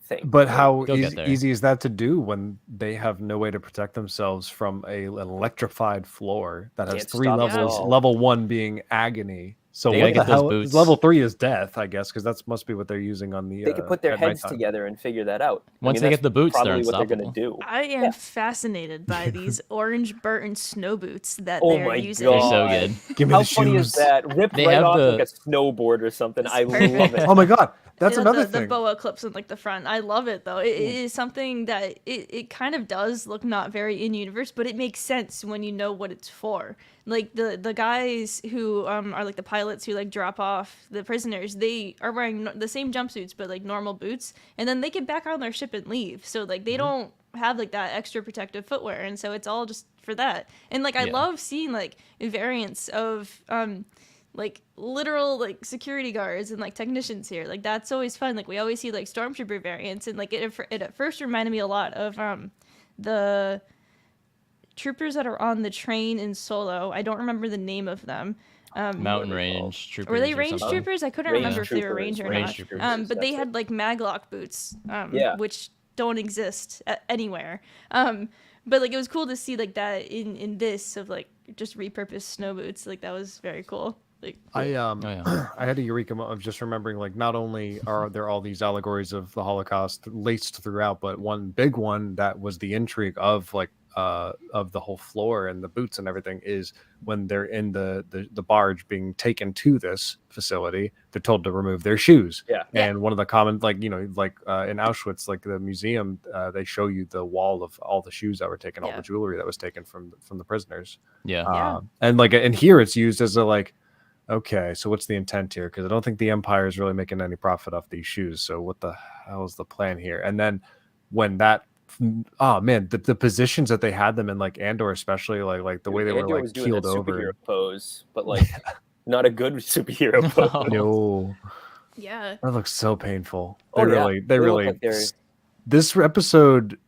[SPEAKER 2] thing.
[SPEAKER 3] But how
[SPEAKER 1] They'll get there.
[SPEAKER 3] easy is that to do when they have no way to protect themselves from an electrified floor that has
[SPEAKER 2] Can't
[SPEAKER 3] 3
[SPEAKER 2] stop
[SPEAKER 3] levels?
[SPEAKER 2] at all.
[SPEAKER 3] Level 1 being agony. So
[SPEAKER 1] They
[SPEAKER 3] what
[SPEAKER 1] gotta
[SPEAKER 3] the
[SPEAKER 1] get those
[SPEAKER 3] hell?
[SPEAKER 1] boots.
[SPEAKER 3] Level 3 is death, I guess, because that must be what they're using on the.
[SPEAKER 2] They could put their
[SPEAKER 3] at
[SPEAKER 2] heads
[SPEAKER 3] nighttime.
[SPEAKER 2] together and figure that out.
[SPEAKER 1] Once they get
[SPEAKER 2] that's
[SPEAKER 1] the boots, they're
[SPEAKER 2] probably what they're going to
[SPEAKER 1] unstoppable.
[SPEAKER 2] do.
[SPEAKER 4] I am
[SPEAKER 2] Yeah.
[SPEAKER 4] fascinated by these orange Burton snow boots that
[SPEAKER 2] Oh
[SPEAKER 4] they're
[SPEAKER 2] my
[SPEAKER 4] using.
[SPEAKER 1] They're
[SPEAKER 2] God.
[SPEAKER 1] so good.
[SPEAKER 3] Give me
[SPEAKER 2] How
[SPEAKER 3] the
[SPEAKER 2] funny
[SPEAKER 3] shoes.
[SPEAKER 2] is that? Ripped
[SPEAKER 1] They
[SPEAKER 2] right
[SPEAKER 1] have
[SPEAKER 2] off
[SPEAKER 1] the-
[SPEAKER 2] like a snowboard or something. I
[SPEAKER 4] perfect.
[SPEAKER 2] love it.
[SPEAKER 3] Oh my god, that's
[SPEAKER 4] They have
[SPEAKER 3] another
[SPEAKER 4] the
[SPEAKER 3] thing.
[SPEAKER 4] boa clips in like the front. I love it though. It is something that it kind of does look not very in universe, but it makes sense when you know what it's for. Like the guys who are like the pilots who like drop off the prisoners, they are wearing the same jumpsuits but like normal boots, and then they get back on their ship and leave. So like they don't have like that extra protective footwear, and so it's all just for that. And like I
[SPEAKER 1] Yeah.
[SPEAKER 4] love seeing like variants of like literal like security guards and like technicians here. Like that's always fun. Like we always see like stormtrooper variants, and like it at first reminded me a lot of the troopers that are on the train in Solo. I don't remember the name of them.
[SPEAKER 1] Mountain
[SPEAKER 2] What are they
[SPEAKER 1] range troopers.
[SPEAKER 4] Were they
[SPEAKER 1] or
[SPEAKER 4] range
[SPEAKER 1] something.
[SPEAKER 4] troopers? I couldn't
[SPEAKER 2] Range
[SPEAKER 4] remember if they were
[SPEAKER 2] troopers,
[SPEAKER 4] range or
[SPEAKER 1] range
[SPEAKER 4] not.
[SPEAKER 1] troopers,
[SPEAKER 4] But they
[SPEAKER 2] that's
[SPEAKER 4] had
[SPEAKER 2] it.
[SPEAKER 4] like maglock boots,
[SPEAKER 2] Yeah.
[SPEAKER 4] which don't exist anywhere. But like it was cool to see like that in this of like just repurposed snow boots. Like that was very cool. Like
[SPEAKER 3] I
[SPEAKER 1] yeah.
[SPEAKER 3] I had a eureka moment of just remembering, like, not only are there all these allegories of the Holocaust laced throughout, but one big one that was the intrigue of of the whole floor and the boots and everything is when they're in the barge being taken to this facility, they're told to remove their shoes.
[SPEAKER 2] Yeah.
[SPEAKER 3] And one of the common, like, in Auschwitz, like the museum, they show you the wall of all the shoes that were taken, all
[SPEAKER 4] Yeah.
[SPEAKER 3] the jewelry that was taken from the prisoners.
[SPEAKER 1] Yeah.
[SPEAKER 4] Yeah.
[SPEAKER 3] And here it's used as a like, okay, so what's the intent here? Because I don't think the Empire is really making any profit off these shoes. So what the hell is the plan here? And then when that, oh man, the positions that they had them in, like Andor, especially like the way they were
[SPEAKER 2] Andor
[SPEAKER 3] like
[SPEAKER 2] was doing
[SPEAKER 3] keeled
[SPEAKER 2] that
[SPEAKER 3] over.
[SPEAKER 2] superhero pose, but like not a good superhero pose.
[SPEAKER 3] No,
[SPEAKER 4] yeah.
[SPEAKER 3] that looks so painful.
[SPEAKER 2] Oh,
[SPEAKER 3] They
[SPEAKER 2] yeah.
[SPEAKER 3] really,
[SPEAKER 2] They look
[SPEAKER 3] really.
[SPEAKER 2] like they're-
[SPEAKER 3] This episode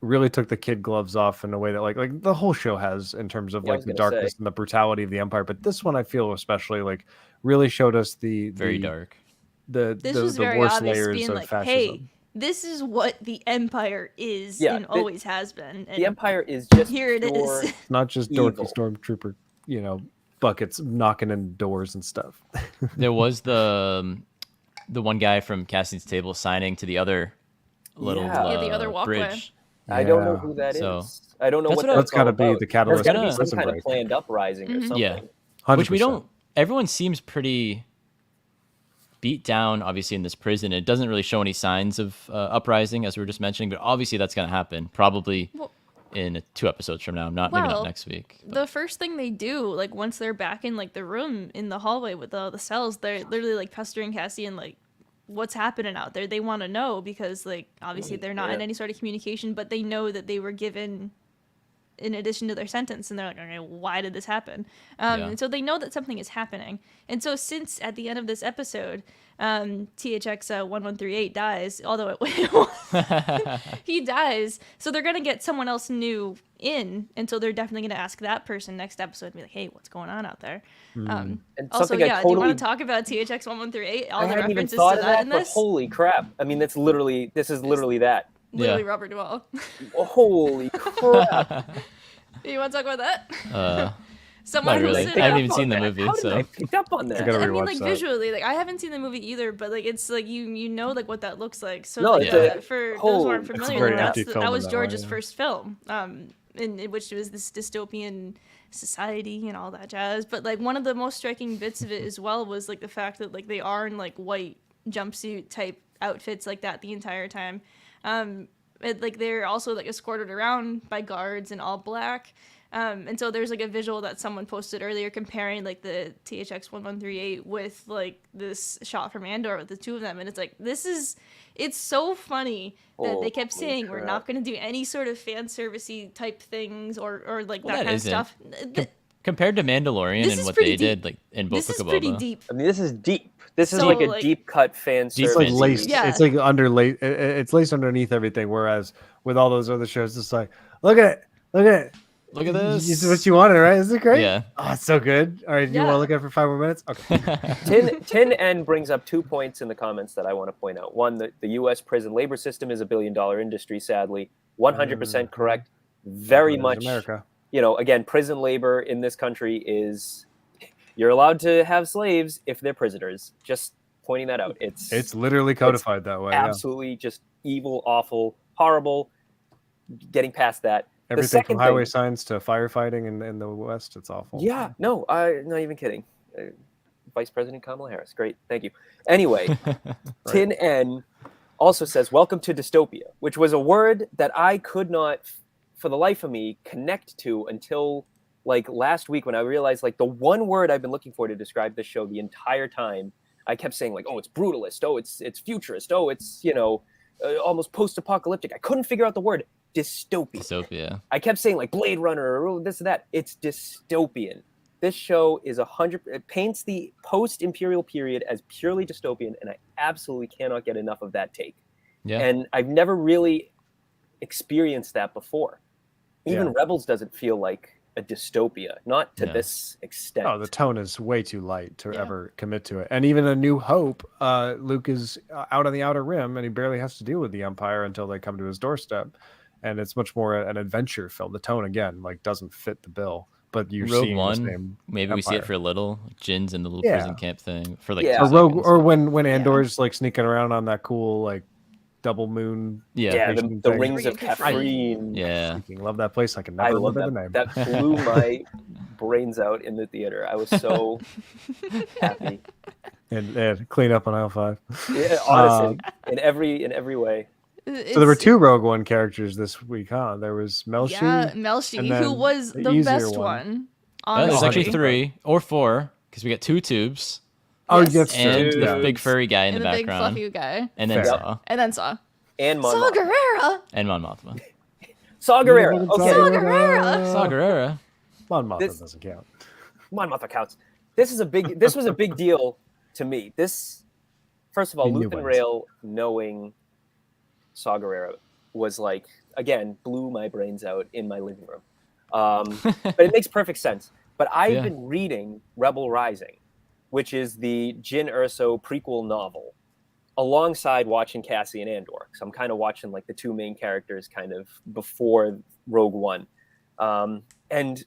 [SPEAKER 3] really took the kid gloves off in a way that like the whole show has in terms of
[SPEAKER 2] Yeah, I
[SPEAKER 3] like
[SPEAKER 2] was
[SPEAKER 3] the
[SPEAKER 2] gonna
[SPEAKER 3] darkness
[SPEAKER 2] say.
[SPEAKER 3] and the brutality of the Empire. But this one, I feel especially like really showed us
[SPEAKER 1] Very
[SPEAKER 3] the
[SPEAKER 1] dark.
[SPEAKER 3] the
[SPEAKER 4] This
[SPEAKER 3] the,
[SPEAKER 4] was
[SPEAKER 3] the
[SPEAKER 4] very
[SPEAKER 3] worst
[SPEAKER 4] obvious
[SPEAKER 3] layers
[SPEAKER 4] being
[SPEAKER 3] of
[SPEAKER 4] like,
[SPEAKER 3] fascism.
[SPEAKER 4] hey, this is what the Empire is
[SPEAKER 2] Yeah,
[SPEAKER 4] and always has been. And
[SPEAKER 2] The Empire is just
[SPEAKER 4] here it
[SPEAKER 2] pure-
[SPEAKER 4] is.
[SPEAKER 3] It's not just Dorothy
[SPEAKER 2] evil.
[SPEAKER 3] Stormtrooper, buckets knocking in doors and stuff.
[SPEAKER 1] There was the one guy from Cassian's table signing to the other little
[SPEAKER 2] Yeah.
[SPEAKER 4] Yeah, the other walkway.
[SPEAKER 1] bridge.
[SPEAKER 2] I don't know
[SPEAKER 3] Yeah.
[SPEAKER 2] who that is.
[SPEAKER 1] So-
[SPEAKER 2] I don't know
[SPEAKER 1] That's
[SPEAKER 2] what
[SPEAKER 1] what I-
[SPEAKER 2] that's
[SPEAKER 3] That's got to
[SPEAKER 2] all
[SPEAKER 3] be
[SPEAKER 2] about.
[SPEAKER 3] the
[SPEAKER 2] There's
[SPEAKER 3] catalyst.
[SPEAKER 2] got to
[SPEAKER 1] Gonna-
[SPEAKER 2] be some
[SPEAKER 3] prison
[SPEAKER 2] kind of
[SPEAKER 3] break.
[SPEAKER 2] planned uprising or something.
[SPEAKER 1] Yeah.
[SPEAKER 3] 100%.
[SPEAKER 1] Which we don't. Everyone seems pretty beat down, obviously, in this prison. It doesn't really show any signs of uprising, as we were just mentioning. But obviously, that's going to happen probably
[SPEAKER 4] Well-
[SPEAKER 1] in 2 episodes from now. Maybe not
[SPEAKER 4] Well,
[SPEAKER 1] next week. but-
[SPEAKER 4] The first thing they do, like once they're back in like the room in the hallway with the cells, they're literally like pestering Cassie and like, what's happening out there? They want to know because like obviously they're not in
[SPEAKER 2] Yeah.
[SPEAKER 4] any sort of communication, but they know that they were given in addition to their sentence, and they're like, okay, why did this happen?
[SPEAKER 1] Yeah.
[SPEAKER 4] And so they know that something is happening. And so since at the end of this episode, THX 1138 dies, although he dies, so they're gonna get someone else new in, and so they're definitely gonna ask that person next episode and be like, hey, what's going on out there?
[SPEAKER 2] And
[SPEAKER 4] Also,
[SPEAKER 2] something I
[SPEAKER 4] yeah, do you
[SPEAKER 2] totally
[SPEAKER 4] want to talk about THX 1138? All
[SPEAKER 2] I
[SPEAKER 4] the
[SPEAKER 2] hadn't even
[SPEAKER 4] references
[SPEAKER 2] thought
[SPEAKER 4] to
[SPEAKER 2] of
[SPEAKER 4] that
[SPEAKER 2] that,
[SPEAKER 4] in
[SPEAKER 2] but
[SPEAKER 4] this?
[SPEAKER 2] holy crap. I mean, this is literally that.
[SPEAKER 4] Literally
[SPEAKER 1] Yeah.
[SPEAKER 4] Robert Duvall.
[SPEAKER 2] Holy crap.
[SPEAKER 4] You want to talk about that?
[SPEAKER 1] Not
[SPEAKER 4] Someone who's
[SPEAKER 1] really.
[SPEAKER 4] in
[SPEAKER 1] I haven't
[SPEAKER 4] it.
[SPEAKER 1] even seen the movie,
[SPEAKER 2] How did
[SPEAKER 1] so
[SPEAKER 2] I pick up on that?
[SPEAKER 3] I gotta
[SPEAKER 4] I mean,
[SPEAKER 3] rewatch
[SPEAKER 4] like
[SPEAKER 3] that.
[SPEAKER 4] visually, like I haven't seen the movie either, but like it's like you know like what that looks like. So
[SPEAKER 2] No,
[SPEAKER 4] like,
[SPEAKER 1] it's
[SPEAKER 4] for those
[SPEAKER 2] whole-
[SPEAKER 4] who aren't
[SPEAKER 2] it's a
[SPEAKER 4] familiar,
[SPEAKER 3] very
[SPEAKER 4] like,
[SPEAKER 3] empty
[SPEAKER 4] that
[SPEAKER 3] film in
[SPEAKER 4] was
[SPEAKER 3] that way,
[SPEAKER 4] George's
[SPEAKER 3] yeah.
[SPEAKER 4] first film, in which was this dystopian society and all that jazz. But like one of the most striking bits of it as well was like the fact that like they are in like white jumpsuit type outfits like that the entire time. Like they're also like escorted around by guards in all black. And so there's like a visual that someone posted earlier comparing like the THX 1138 with like this shot from Andor with the two of them, and it's like it's so funny that they kept
[SPEAKER 2] Holy
[SPEAKER 4] saying we're
[SPEAKER 2] crap.
[SPEAKER 4] not going to do any sort of fan servicey type things or like
[SPEAKER 1] Well,
[SPEAKER 4] that
[SPEAKER 1] that
[SPEAKER 4] kind
[SPEAKER 1] isn't.
[SPEAKER 4] of stuff.
[SPEAKER 1] compared to Mandalorian
[SPEAKER 4] This
[SPEAKER 1] and
[SPEAKER 4] is
[SPEAKER 1] what
[SPEAKER 4] pretty
[SPEAKER 1] they
[SPEAKER 4] deep.
[SPEAKER 1] did, like in Book
[SPEAKER 4] This
[SPEAKER 1] of
[SPEAKER 4] is pretty
[SPEAKER 1] Boba.
[SPEAKER 4] deep.
[SPEAKER 2] I mean, this is deep. This is
[SPEAKER 4] So,
[SPEAKER 2] like a
[SPEAKER 4] like-
[SPEAKER 2] deep cut fan
[SPEAKER 1] Deep
[SPEAKER 3] It's
[SPEAKER 2] service.
[SPEAKER 3] like laced.
[SPEAKER 4] Yeah.
[SPEAKER 3] It's like it's laced underneath everything. Whereas with all those other shows, it's like, look at it, look at it.
[SPEAKER 1] Look at
[SPEAKER 3] This is
[SPEAKER 1] this.
[SPEAKER 3] what you wanted, right? Isn't it great?
[SPEAKER 1] Yeah.
[SPEAKER 3] Oh, it's so good. All right, you
[SPEAKER 4] Yeah.
[SPEAKER 3] want to look at it for 5 more minutes? Okay.
[SPEAKER 2] Tin N brings up 2 points in the comments that I want to point out. One, the U.S. prison labor system is a billion-dollar industry, sadly. 100% correct. Very
[SPEAKER 3] That is
[SPEAKER 2] much,
[SPEAKER 3] America.
[SPEAKER 2] again, prison labor in this country is, you're allowed to have slaves if they're prisoners. Just pointing that out.
[SPEAKER 3] It's literally codified that way. Yeah.
[SPEAKER 2] absolutely just evil, awful, horrible. Getting past that.
[SPEAKER 3] Everything
[SPEAKER 2] second
[SPEAKER 3] from highway
[SPEAKER 2] thing-
[SPEAKER 3] signs to firefighting in the West, it's awful.
[SPEAKER 2] Yeah, no, I'm not even kidding. Vice President Kamala Harris, great, thank you. Anyway, Tin N also says, "Welcome to dystopia," which was a word that I could not, for the life of me, connect to until like last week when I realized like the one word I've been looking for to describe this show the entire time. I kept saying like, "Oh, it's brutalist. Oh, it's futurist. Oh, it's almost post-apocalyptic." I couldn't figure out the word dystopia.
[SPEAKER 1] Dystopia.
[SPEAKER 2] I kept saying like Blade Runner or this and that. It's dystopian. This show is 100. It paints the post-imperial period as purely dystopian, and I absolutely cannot get enough of that take.
[SPEAKER 1] Yeah.
[SPEAKER 2] And I've never really experienced that before. Even
[SPEAKER 3] Yeah.
[SPEAKER 2] Rebels doesn't feel like a dystopia, not to
[SPEAKER 1] Yeah.
[SPEAKER 2] this extent.
[SPEAKER 3] Oh, the tone is way too light to
[SPEAKER 4] Yeah.
[SPEAKER 3] ever commit to it. And even A New Hope, Luke is out on the Outer Rim, and he barely has to deal with the Empire until they come to his doorstep. And it's much more an adventure film. The tone, again, like doesn't fit the bill. But you're
[SPEAKER 1] Rogue
[SPEAKER 3] seeing the
[SPEAKER 1] One,
[SPEAKER 3] same
[SPEAKER 1] maybe we see it
[SPEAKER 3] Empire.
[SPEAKER 1] for a little. Jin's in the little
[SPEAKER 3] Yeah.
[SPEAKER 1] prison camp thing for like
[SPEAKER 2] Yeah.
[SPEAKER 1] 2
[SPEAKER 3] Or Rogue,
[SPEAKER 1] seconds.
[SPEAKER 3] or when Andor's like sneaking around on that cool like double moon.
[SPEAKER 1] Yeah.
[SPEAKER 2] yeah,
[SPEAKER 3] Vacation
[SPEAKER 2] the
[SPEAKER 3] thing.
[SPEAKER 2] rings of
[SPEAKER 4] Ring of
[SPEAKER 2] Caffeine.
[SPEAKER 1] Yeah.
[SPEAKER 3] Freaking love that place. I can
[SPEAKER 2] I
[SPEAKER 3] never
[SPEAKER 2] love
[SPEAKER 3] remember
[SPEAKER 2] that.
[SPEAKER 3] the name.
[SPEAKER 2] That blew my brains out in the theater. I was so happy.
[SPEAKER 3] And clean up on aisle 5.
[SPEAKER 2] Yeah, honestly, in every way.
[SPEAKER 3] So there were 2 Rogue One characters this week, huh? There was Melshi.
[SPEAKER 4] Yeah, Melshi,
[SPEAKER 3] and
[SPEAKER 4] who
[SPEAKER 3] then
[SPEAKER 4] was
[SPEAKER 3] the
[SPEAKER 4] the
[SPEAKER 3] easier
[SPEAKER 4] best
[SPEAKER 3] one.
[SPEAKER 4] one.
[SPEAKER 1] Oh, there's
[SPEAKER 4] honestly.
[SPEAKER 1] actually 3 or 4 because we got 2 tubes
[SPEAKER 3] Oh,
[SPEAKER 4] Yes.
[SPEAKER 3] that's true.
[SPEAKER 1] and the
[SPEAKER 2] Yeah.
[SPEAKER 1] big furry guy in
[SPEAKER 4] and
[SPEAKER 1] the
[SPEAKER 4] the big
[SPEAKER 1] background,
[SPEAKER 4] fluffy guy.
[SPEAKER 1] and then
[SPEAKER 3] Fair.
[SPEAKER 1] Saw
[SPEAKER 4] And then Saw.
[SPEAKER 2] And Mon
[SPEAKER 4] Saw
[SPEAKER 2] Mothma.
[SPEAKER 4] Gerrera!
[SPEAKER 1] and Mon Mothma.
[SPEAKER 2] Saw Gerrera.
[SPEAKER 3] Saw
[SPEAKER 2] Okay,
[SPEAKER 4] Gerrera.
[SPEAKER 1] Saw Gerrera.
[SPEAKER 3] Mon Mothma
[SPEAKER 2] This-
[SPEAKER 3] doesn't count.
[SPEAKER 2] Mon Mothma counts. This was a big deal to me. This, first of all,
[SPEAKER 3] We knew
[SPEAKER 2] Loop and
[SPEAKER 3] it.
[SPEAKER 2] Rail knowing Saw Gerrera was like, again, blew my brains out in my living room. But it makes perfect sense. But I've
[SPEAKER 1] Yeah.
[SPEAKER 2] been reading Rebel Rising, which is the Jyn Erso prequel novel, alongside watching Cassian Andor. So I'm kind of watching like the 2 main characters kind of before Rogue One. And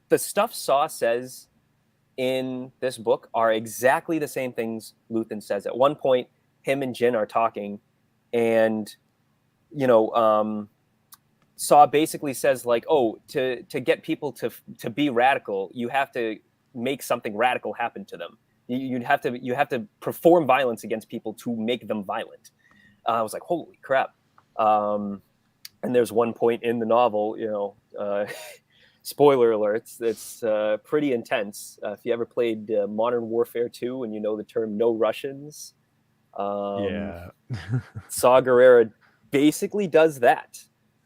[SPEAKER 2] the stuff Saw says in this book are exactly the same things Luthen says. At one point, him and Jin are talking, and Saw basically says like, "Oh, to get people to be radical, you have to make something radical happen to them. You have to perform violence against people to make them violent." I was like, "Holy crap!" And there's one point in the novel, spoiler alerts, it's pretty intense. If you ever played Modern Warfare 2 and you know the term "no Russians,"
[SPEAKER 3] Yeah.
[SPEAKER 2] Saw Gerrera basically does that.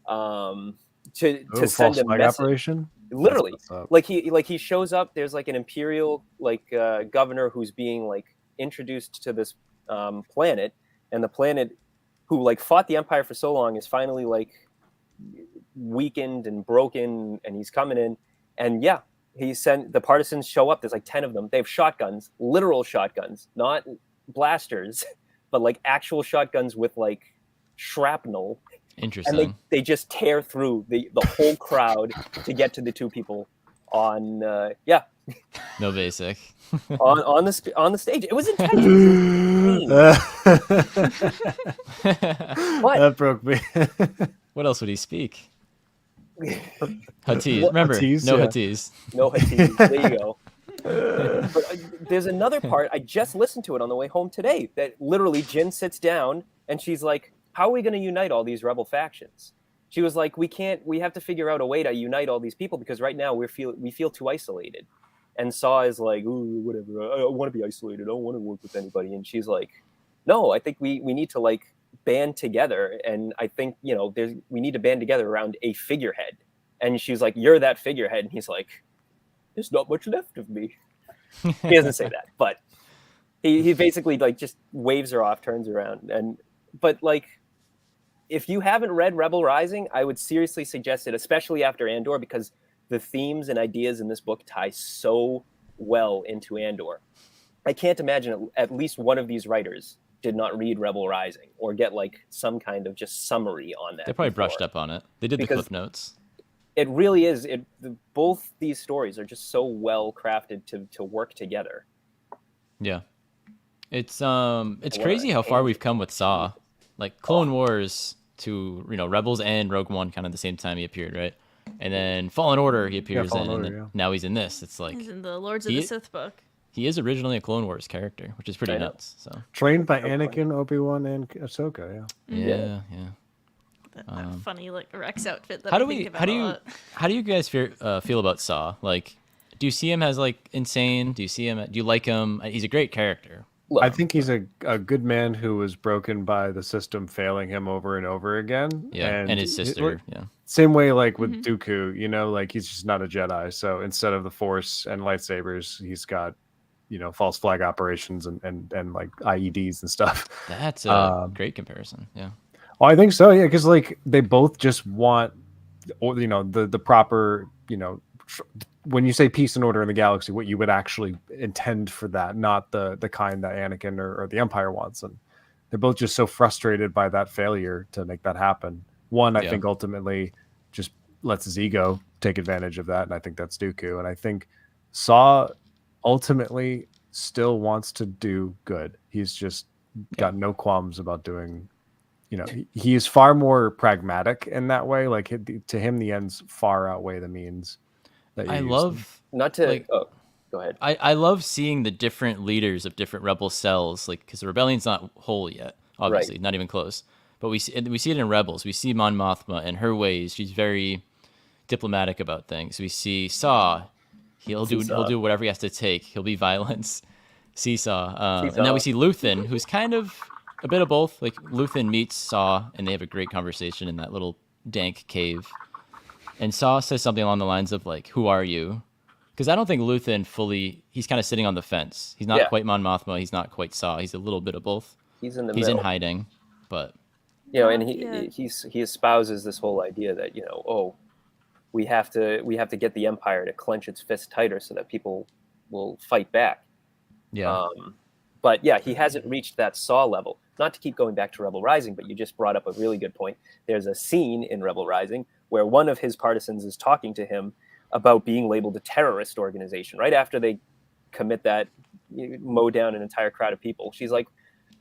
[SPEAKER 2] To send
[SPEAKER 3] false
[SPEAKER 2] a
[SPEAKER 3] flag
[SPEAKER 2] message.
[SPEAKER 3] operation.
[SPEAKER 2] Literally,
[SPEAKER 3] That's what's up.
[SPEAKER 2] like he shows up. There's like an imperial governor who's being like introduced to this planet, and the planet who like fought the Empire for so long is finally like weakened and broken, and he's coming in, and yeah, he sent the partisans show up. There's like 10 of them. They have shotguns, literal shotguns, not blasters, but like actual shotguns with like shrapnel.
[SPEAKER 1] Interesting.
[SPEAKER 2] And they just tear through the whole crowd to get to the two people on
[SPEAKER 1] No basic.
[SPEAKER 2] on the stage. It was intense. What?
[SPEAKER 3] That broke me.
[SPEAKER 1] What else would he speak? Huttese. Remember,
[SPEAKER 3] Huttese,
[SPEAKER 1] no
[SPEAKER 3] yeah.
[SPEAKER 1] Huttese.
[SPEAKER 2] No Huttese. There you go. But there's another part. I just listened to it on the way home today. That literally Jin sits down and she's like, "How are we going to unite all these rebel factions?" She was like, "We have to figure out a way to unite all these people because right now we feel too isolated." And Saw is like, "Ooh, whatever. I want to be isolated. I don't want to work with anybody." And she's like, "No, I think we need to like band together. And I think, we need to band together around a figurehead." And she's like, "You're that figurehead." And he's like, "There's not much left of me." He doesn't say that, but he basically like just waves her off, turns around. But like, if you haven't read Rebel Rising, I would seriously suggest it, especially after Andor, because the themes and ideas in this book tie so well into Andor. I can't imagine at least one of these writers did not read Rebel Rising or get like some kind of just summary on that.
[SPEAKER 1] They probably
[SPEAKER 2] before.
[SPEAKER 1] brushed up on it. They did the cliff notes.
[SPEAKER 2] It really is. Both these stories are just so well crafted to work together.
[SPEAKER 1] Yeah. It's crazy how far we've come with Saw. Like Clone Wars to Rebels and Rogue One kind of the same time he appeared, right? And then Fallen Order he appears in, and then now he's in this. It's like
[SPEAKER 4] he's in the Lords of the Sith book.
[SPEAKER 1] He is originally a Clone Wars character, which is pretty nuts. So
[SPEAKER 3] trained by Anakin, Obi-Wan, and Ahsoka.
[SPEAKER 1] Yeah.
[SPEAKER 4] That funny like Rex outfit. That
[SPEAKER 1] how do you guys feel about Saw? Like, do you see him as like insane? Do you like him? He's a great character.
[SPEAKER 3] I think he's a good man who was broken by the system failing him over and over again.
[SPEAKER 1] Yeah, and his sister.
[SPEAKER 3] Same way like with Dooku, like he's just not a Jedi. So instead of the Force and lightsabers, he's got false flag operations and like IEDs and stuff.
[SPEAKER 1] That's a great comparison. Yeah.
[SPEAKER 3] Oh, I think so. Yeah, because like they both just want, the proper, when you say peace and order in the galaxy, what you would actually intend for that, not the kind that Anakin or the Empire wants. And they're both just so frustrated by that failure to make that happen. One, I think ultimately just lets his ego take advantage of that. And I think that's Dooku. And I think Saw ultimately still wants to do good. He's just got no qualms about doing, he is far more pragmatic in that way. Like to him, the ends far outweigh the means.
[SPEAKER 1] I love
[SPEAKER 2] not to go ahead.
[SPEAKER 1] I love seeing the different leaders of different rebel cells, like because the rebellion's not whole yet, obviously, not even close. But we see it in Rebels. We see Mon Mothma and her ways. She's very diplomatic about things. We see Saw. He'll do whatever he has to take. He'll be violence. Seesaw. And now we see Luthen, who's kind of a bit of both. Like Luthen meets Saw, and they have a great conversation in that little dank cave. And Saw says something along the lines of like, "Who are you?" Because I don't think Luthen he's kind of sitting on the fence. He's not quite Mon Mothma. He's not quite Saw. He's a little bit of both.
[SPEAKER 2] He's in the
[SPEAKER 1] He's
[SPEAKER 2] middle.
[SPEAKER 1] in hiding, but
[SPEAKER 2] and he espouses this whole idea that we have to get the Empire to clench its fist tighter so that people will fight back.
[SPEAKER 1] Yeah.
[SPEAKER 2] But yeah, he hasn't reached that Saw level. Not to keep going back to Rebel Rising, but you just brought up a really good point. There's a scene in Rebel Rising where one of his partisans is talking to him about being labeled a terrorist organization right after they commit that, mow down an entire crowd of people. She's like,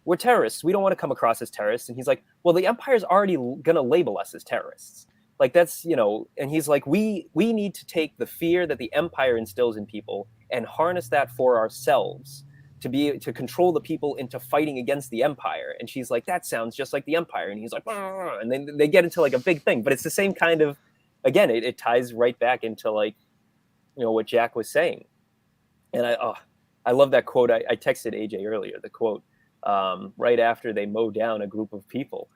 [SPEAKER 2] we're terrorists. We don't want to come across as terrorists. And he's like, well, the Empire's already going to label us as terrorists. Like, that's, and he's like, we need to take the fear that the Empire instills in people and harness that for ourselves to control the people into fighting against the Empire. And she's like, that sounds just like the Empire. And he's like, "Arr!" And then they get into like a big thing, but it's the same kind of, again, it ties right back into like, what Jack was saying. And I love that quote. I texted AJ earlier, the quote, right after they mow down a group of people.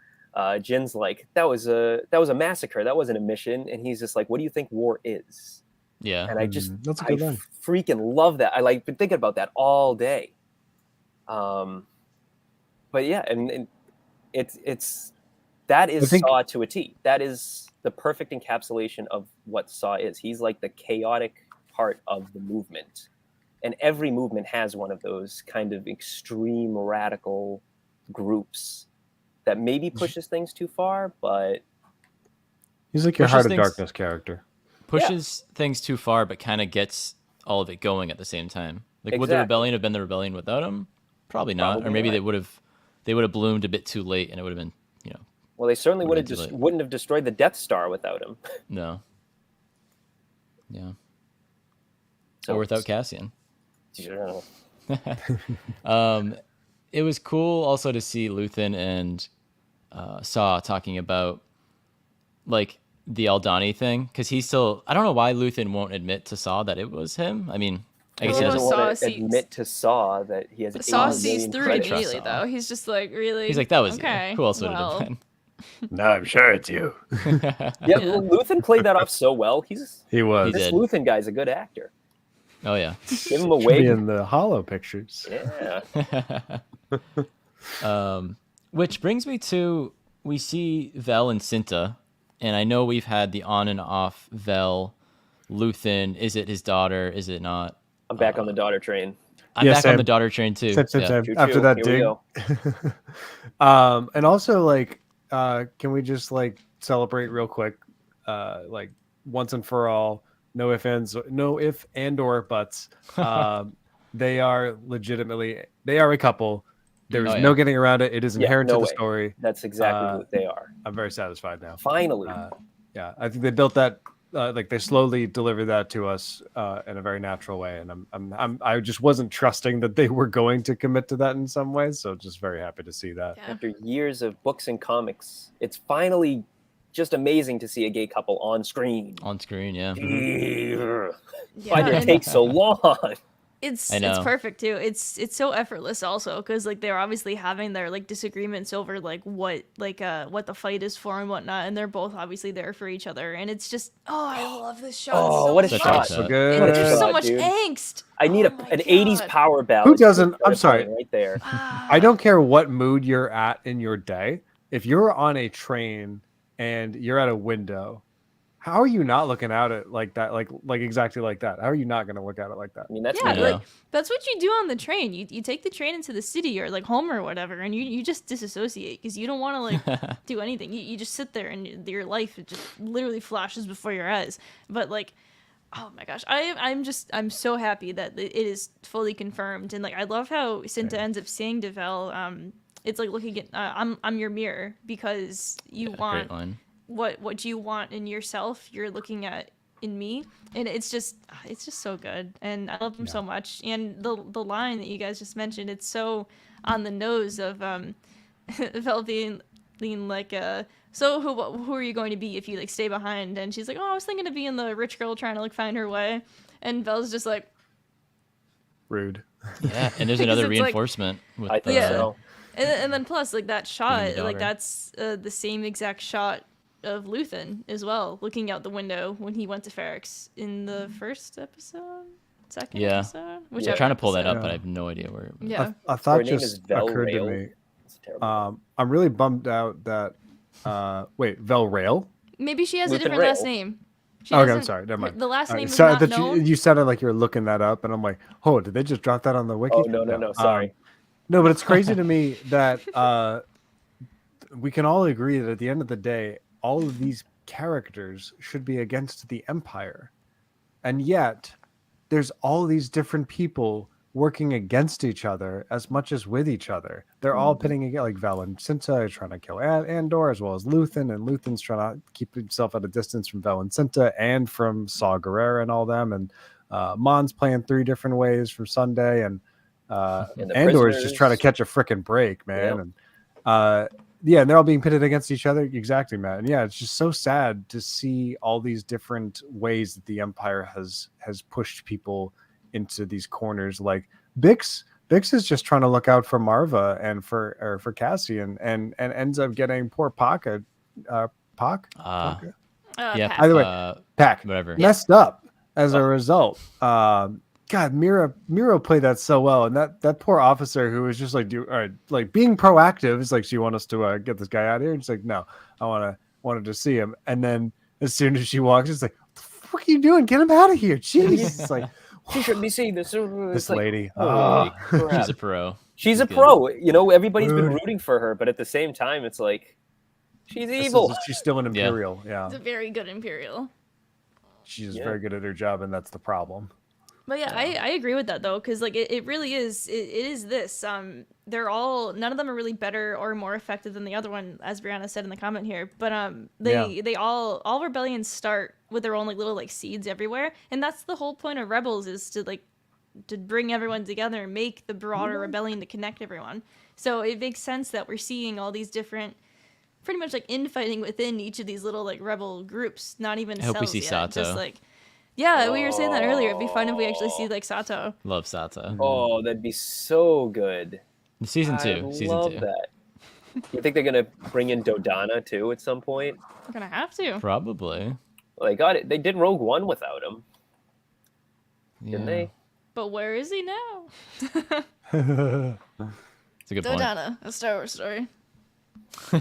[SPEAKER 2] Jin's like, that was a massacre. That wasn't a mission. And he's just like, what do you think war is?
[SPEAKER 1] Yeah.
[SPEAKER 2] And
[SPEAKER 3] That's a good line.
[SPEAKER 2] Freaking love that. Been thinking about that all day. But yeah, and it's that is Saw to a T. That is the perfect encapsulation of what Saw is. He's like the chaotic part of the movement. And every movement has one of those kind of extreme radical groups that maybe pushes things too far, but
[SPEAKER 3] he's like your Heart of Darkness character.
[SPEAKER 1] Pushes things too far, but kind of gets all of it going at the same time. Like,
[SPEAKER 2] Exactly.
[SPEAKER 1] Would the rebellion have been the rebellion without him? Probably not.
[SPEAKER 2] Probably
[SPEAKER 1] Or maybe
[SPEAKER 2] not.
[SPEAKER 1] they would have bloomed a bit too late, and it would have been,
[SPEAKER 2] well, they certainly
[SPEAKER 1] Wouldn't have
[SPEAKER 2] wouldn't have destroyed the Death Star without him.
[SPEAKER 1] no. Yeah.
[SPEAKER 2] So
[SPEAKER 1] Or without Cassian.
[SPEAKER 2] Yeah.
[SPEAKER 1] It was cool also to see Luthen and Saw talking about like the Aldani thing, because he's still, I don't know why Luthen won't admit to Saw that it was him. I mean, I guess
[SPEAKER 2] He
[SPEAKER 1] he
[SPEAKER 2] doesn't
[SPEAKER 1] doesn't.
[SPEAKER 2] want
[SPEAKER 4] Saw
[SPEAKER 2] to admit to Saw that he has
[SPEAKER 4] Saw
[SPEAKER 2] 80
[SPEAKER 4] sees
[SPEAKER 2] million
[SPEAKER 4] through it
[SPEAKER 2] credits.
[SPEAKER 4] immediately,
[SPEAKER 1] Saw.
[SPEAKER 4] though. He's just like, really?
[SPEAKER 1] He's like, that was
[SPEAKER 4] okay.
[SPEAKER 1] you. Who else would it
[SPEAKER 4] well,
[SPEAKER 1] have been?
[SPEAKER 3] No, I'm sure it's you.
[SPEAKER 2] Yeah, well, Luthen played that off so well.
[SPEAKER 3] He was.
[SPEAKER 1] He
[SPEAKER 2] This
[SPEAKER 1] did.
[SPEAKER 2] Luthen guy's a good actor.
[SPEAKER 1] Oh, yeah.
[SPEAKER 2] Give him a
[SPEAKER 3] Should be
[SPEAKER 2] wig.
[SPEAKER 3] in the Hollow pictures.
[SPEAKER 2] Yeah.
[SPEAKER 1] Which brings me to, we see Vel and Cinta, and I know we've had the on and off Vel, Luthen. Is it his daughter? Is it not?
[SPEAKER 2] I'm back on the daughter train.
[SPEAKER 1] I'm
[SPEAKER 3] Yeah,
[SPEAKER 1] back on
[SPEAKER 3] same.
[SPEAKER 1] the daughter train too.
[SPEAKER 3] Same.
[SPEAKER 1] Yeah.
[SPEAKER 2] Choo-choo,
[SPEAKER 3] After that
[SPEAKER 2] here we
[SPEAKER 3] dig.
[SPEAKER 2] go.
[SPEAKER 3] And also, like, can we just like celebrate real quick, like once and for all, no if and or buts. They are a couple. There's
[SPEAKER 1] Oh, yeah.
[SPEAKER 3] no getting around it. It is
[SPEAKER 2] Yeah,
[SPEAKER 3] inherent
[SPEAKER 2] no
[SPEAKER 3] to the
[SPEAKER 2] way.
[SPEAKER 3] story.
[SPEAKER 2] That's exactly what they are.
[SPEAKER 3] I'm very satisfied now.
[SPEAKER 2] Finally.
[SPEAKER 3] Yeah, I think they built that. Like they slowly delivered that to us in a very natural way, and I just wasn't trusting that they were going to commit to that in some ways. So just very happy to see that.
[SPEAKER 4] Yeah.
[SPEAKER 2] After years of books and comics, it's finally just amazing to see a gay couple on screen.
[SPEAKER 1] On screen, yeah.
[SPEAKER 2] Why did it take so long?
[SPEAKER 4] It's
[SPEAKER 1] I know.
[SPEAKER 4] it's perfect too. It's so effortless also, because like they're obviously having their like disagreements over like what the fight is for and whatnot, and they're both obviously there for each other, and it's just I love this shot.
[SPEAKER 2] Oh,
[SPEAKER 4] so
[SPEAKER 2] what a
[SPEAKER 1] Such
[SPEAKER 2] shot.
[SPEAKER 1] a
[SPEAKER 3] So
[SPEAKER 1] shot.
[SPEAKER 3] good.
[SPEAKER 2] What a
[SPEAKER 4] There's
[SPEAKER 2] shot,
[SPEAKER 4] so much
[SPEAKER 2] dude.
[SPEAKER 4] angst.
[SPEAKER 2] I need
[SPEAKER 4] Oh my
[SPEAKER 2] an 80s
[SPEAKER 4] God.
[SPEAKER 2] power ballad.
[SPEAKER 3] Who doesn't? I'm
[SPEAKER 2] Started
[SPEAKER 3] sorry.
[SPEAKER 2] playing right there.
[SPEAKER 3] I don't care what mood you're at in your day. If you're on a train and you're at a window, how are you not looking at it like that? Like exactly like that. How are you not going to look at it like that?
[SPEAKER 2] I mean, that's
[SPEAKER 4] Yeah,
[SPEAKER 2] me.
[SPEAKER 1] know.
[SPEAKER 4] like that's what you do on the train. You take the train into the city or like home or whatever, and you just disassociate because you don't want to like do anything. You just sit there and your life it just literally flashes before your eyes. But like, oh my gosh, I'm so happy that it is fully confirmed, and like I love how Cinta ends up saying to Vel, it's like looking at I'm your mirror, because you want
[SPEAKER 1] Great line.
[SPEAKER 4] what you want in yourself, you're looking at in me, and it's just so good, and I love him so much. And the line that you guys just mentioned, it's so on the nose of Vel being like so who are you going to be if you like stay behind? And she's like, oh, I was thinking of being the rich girl trying to like find her way, and Vel's just like,
[SPEAKER 3] Rude.
[SPEAKER 1] Yeah, and there's
[SPEAKER 4] Because
[SPEAKER 1] another
[SPEAKER 4] it's like-
[SPEAKER 1] reinforcement with
[SPEAKER 2] I think
[SPEAKER 4] Yeah.
[SPEAKER 2] so.
[SPEAKER 4] and then plus like that shot,
[SPEAKER 1] daughter.
[SPEAKER 4] like that's the same exact shot of Luthen as well, looking out the window when he went to Ferrex in the first episode, second
[SPEAKER 1] Yeah.
[SPEAKER 4] episode.
[SPEAKER 1] I'm
[SPEAKER 4] Whichever
[SPEAKER 1] trying to pull that up,
[SPEAKER 3] episode.
[SPEAKER 1] but I have no idea where. It was.
[SPEAKER 4] Yeah.
[SPEAKER 3] A
[SPEAKER 2] Her
[SPEAKER 3] thought
[SPEAKER 2] name is
[SPEAKER 3] just
[SPEAKER 2] Vel
[SPEAKER 3] occurred
[SPEAKER 2] Rail.
[SPEAKER 3] to me.
[SPEAKER 2] It's terrible.
[SPEAKER 3] I'm really bummed out that. Wait, Vel Rail?
[SPEAKER 4] Maybe she has a
[SPEAKER 2] Luthen
[SPEAKER 4] different
[SPEAKER 2] Rail.
[SPEAKER 4] last name. She
[SPEAKER 3] Okay, I'm
[SPEAKER 4] doesn't-
[SPEAKER 3] sorry. Never mind.
[SPEAKER 4] The last name is
[SPEAKER 3] So
[SPEAKER 4] not
[SPEAKER 3] that
[SPEAKER 4] known.
[SPEAKER 3] you sounded like you were looking that up, and I'm like, oh, did they just drop that on the wiki?
[SPEAKER 2] Oh, no, sorry.
[SPEAKER 3] No, but it's crazy to me that we can all agree that at the end of the day, all of these characters should be against the Empire. And yet, there's all these different people working against each other as much as with each other. They're all pitting against, like Valencinta trying to kill Andor, as well as Luthen, and Luthen's trying to keep himself at a distance from Valencinta and from Saw Gerrera and all them. And Mon's playing 3 different ways from Sunday, and Andor is just trying to catch a freaking break, man. And and they're all being pitted against each other. Exactly, Matt. And it's just so sad to see all these different ways that the Empire has pushed people into these corners. Like Bix is just trying to look out for Marva and for Cassian, and ends up getting poor Pac. Either way, Pac
[SPEAKER 1] whatever
[SPEAKER 3] messed up as a result. God, Miro played that so well, and that poor officer who was just like, being proactive is like, "So you want us to get this guy out of here?" And she's like, "No, I wanted to see him." And then as soon as she walks, it's like, "What the fuck are you doing? Get him out of here!" Jeez, it's like,
[SPEAKER 2] she shouldn't be seeing this.
[SPEAKER 3] This
[SPEAKER 2] like,
[SPEAKER 3] lady.
[SPEAKER 1] She's a pro.
[SPEAKER 2] She's a pro. You know, everybody's been rooting for her, but at the same time, it's like she's evil.
[SPEAKER 3] She's still an Imperial. Yeah.
[SPEAKER 4] It's a very good Imperial.
[SPEAKER 3] She's very good at her job, and that's the problem.
[SPEAKER 4] But I agree with that though, because like it really is it is this they're all, none of them are really better or more effective than the other one, as Brianna said in the comment here, but they all rebellions start with their own like little like seeds everywhere, and that's the whole point of Rebels, is to bring everyone together and make the broader rebellion to connect everyone. So it makes sense that we're seeing all these different, pretty much like infighting within each of these little like rebel groups, not even
[SPEAKER 1] I hope we
[SPEAKER 4] cells
[SPEAKER 1] see
[SPEAKER 4] yet,
[SPEAKER 1] Sato.
[SPEAKER 4] just like. Yeah, we were saying that earlier. It'd be fun if we actually see like Sato.
[SPEAKER 1] Love Sato.
[SPEAKER 2] Oh, that'd be so good.
[SPEAKER 1] Season 2.
[SPEAKER 2] I love
[SPEAKER 1] Season 2.
[SPEAKER 2] that. You think they're gonna bring in Dodonna too at some point?
[SPEAKER 4] We're gonna have to.
[SPEAKER 1] Probably.
[SPEAKER 2] Well, they got it. They did Rogue One without him, didn't they?
[SPEAKER 4] But where is he now?
[SPEAKER 1] It's a good point.
[SPEAKER 4] Dodonna, a Star Wars story.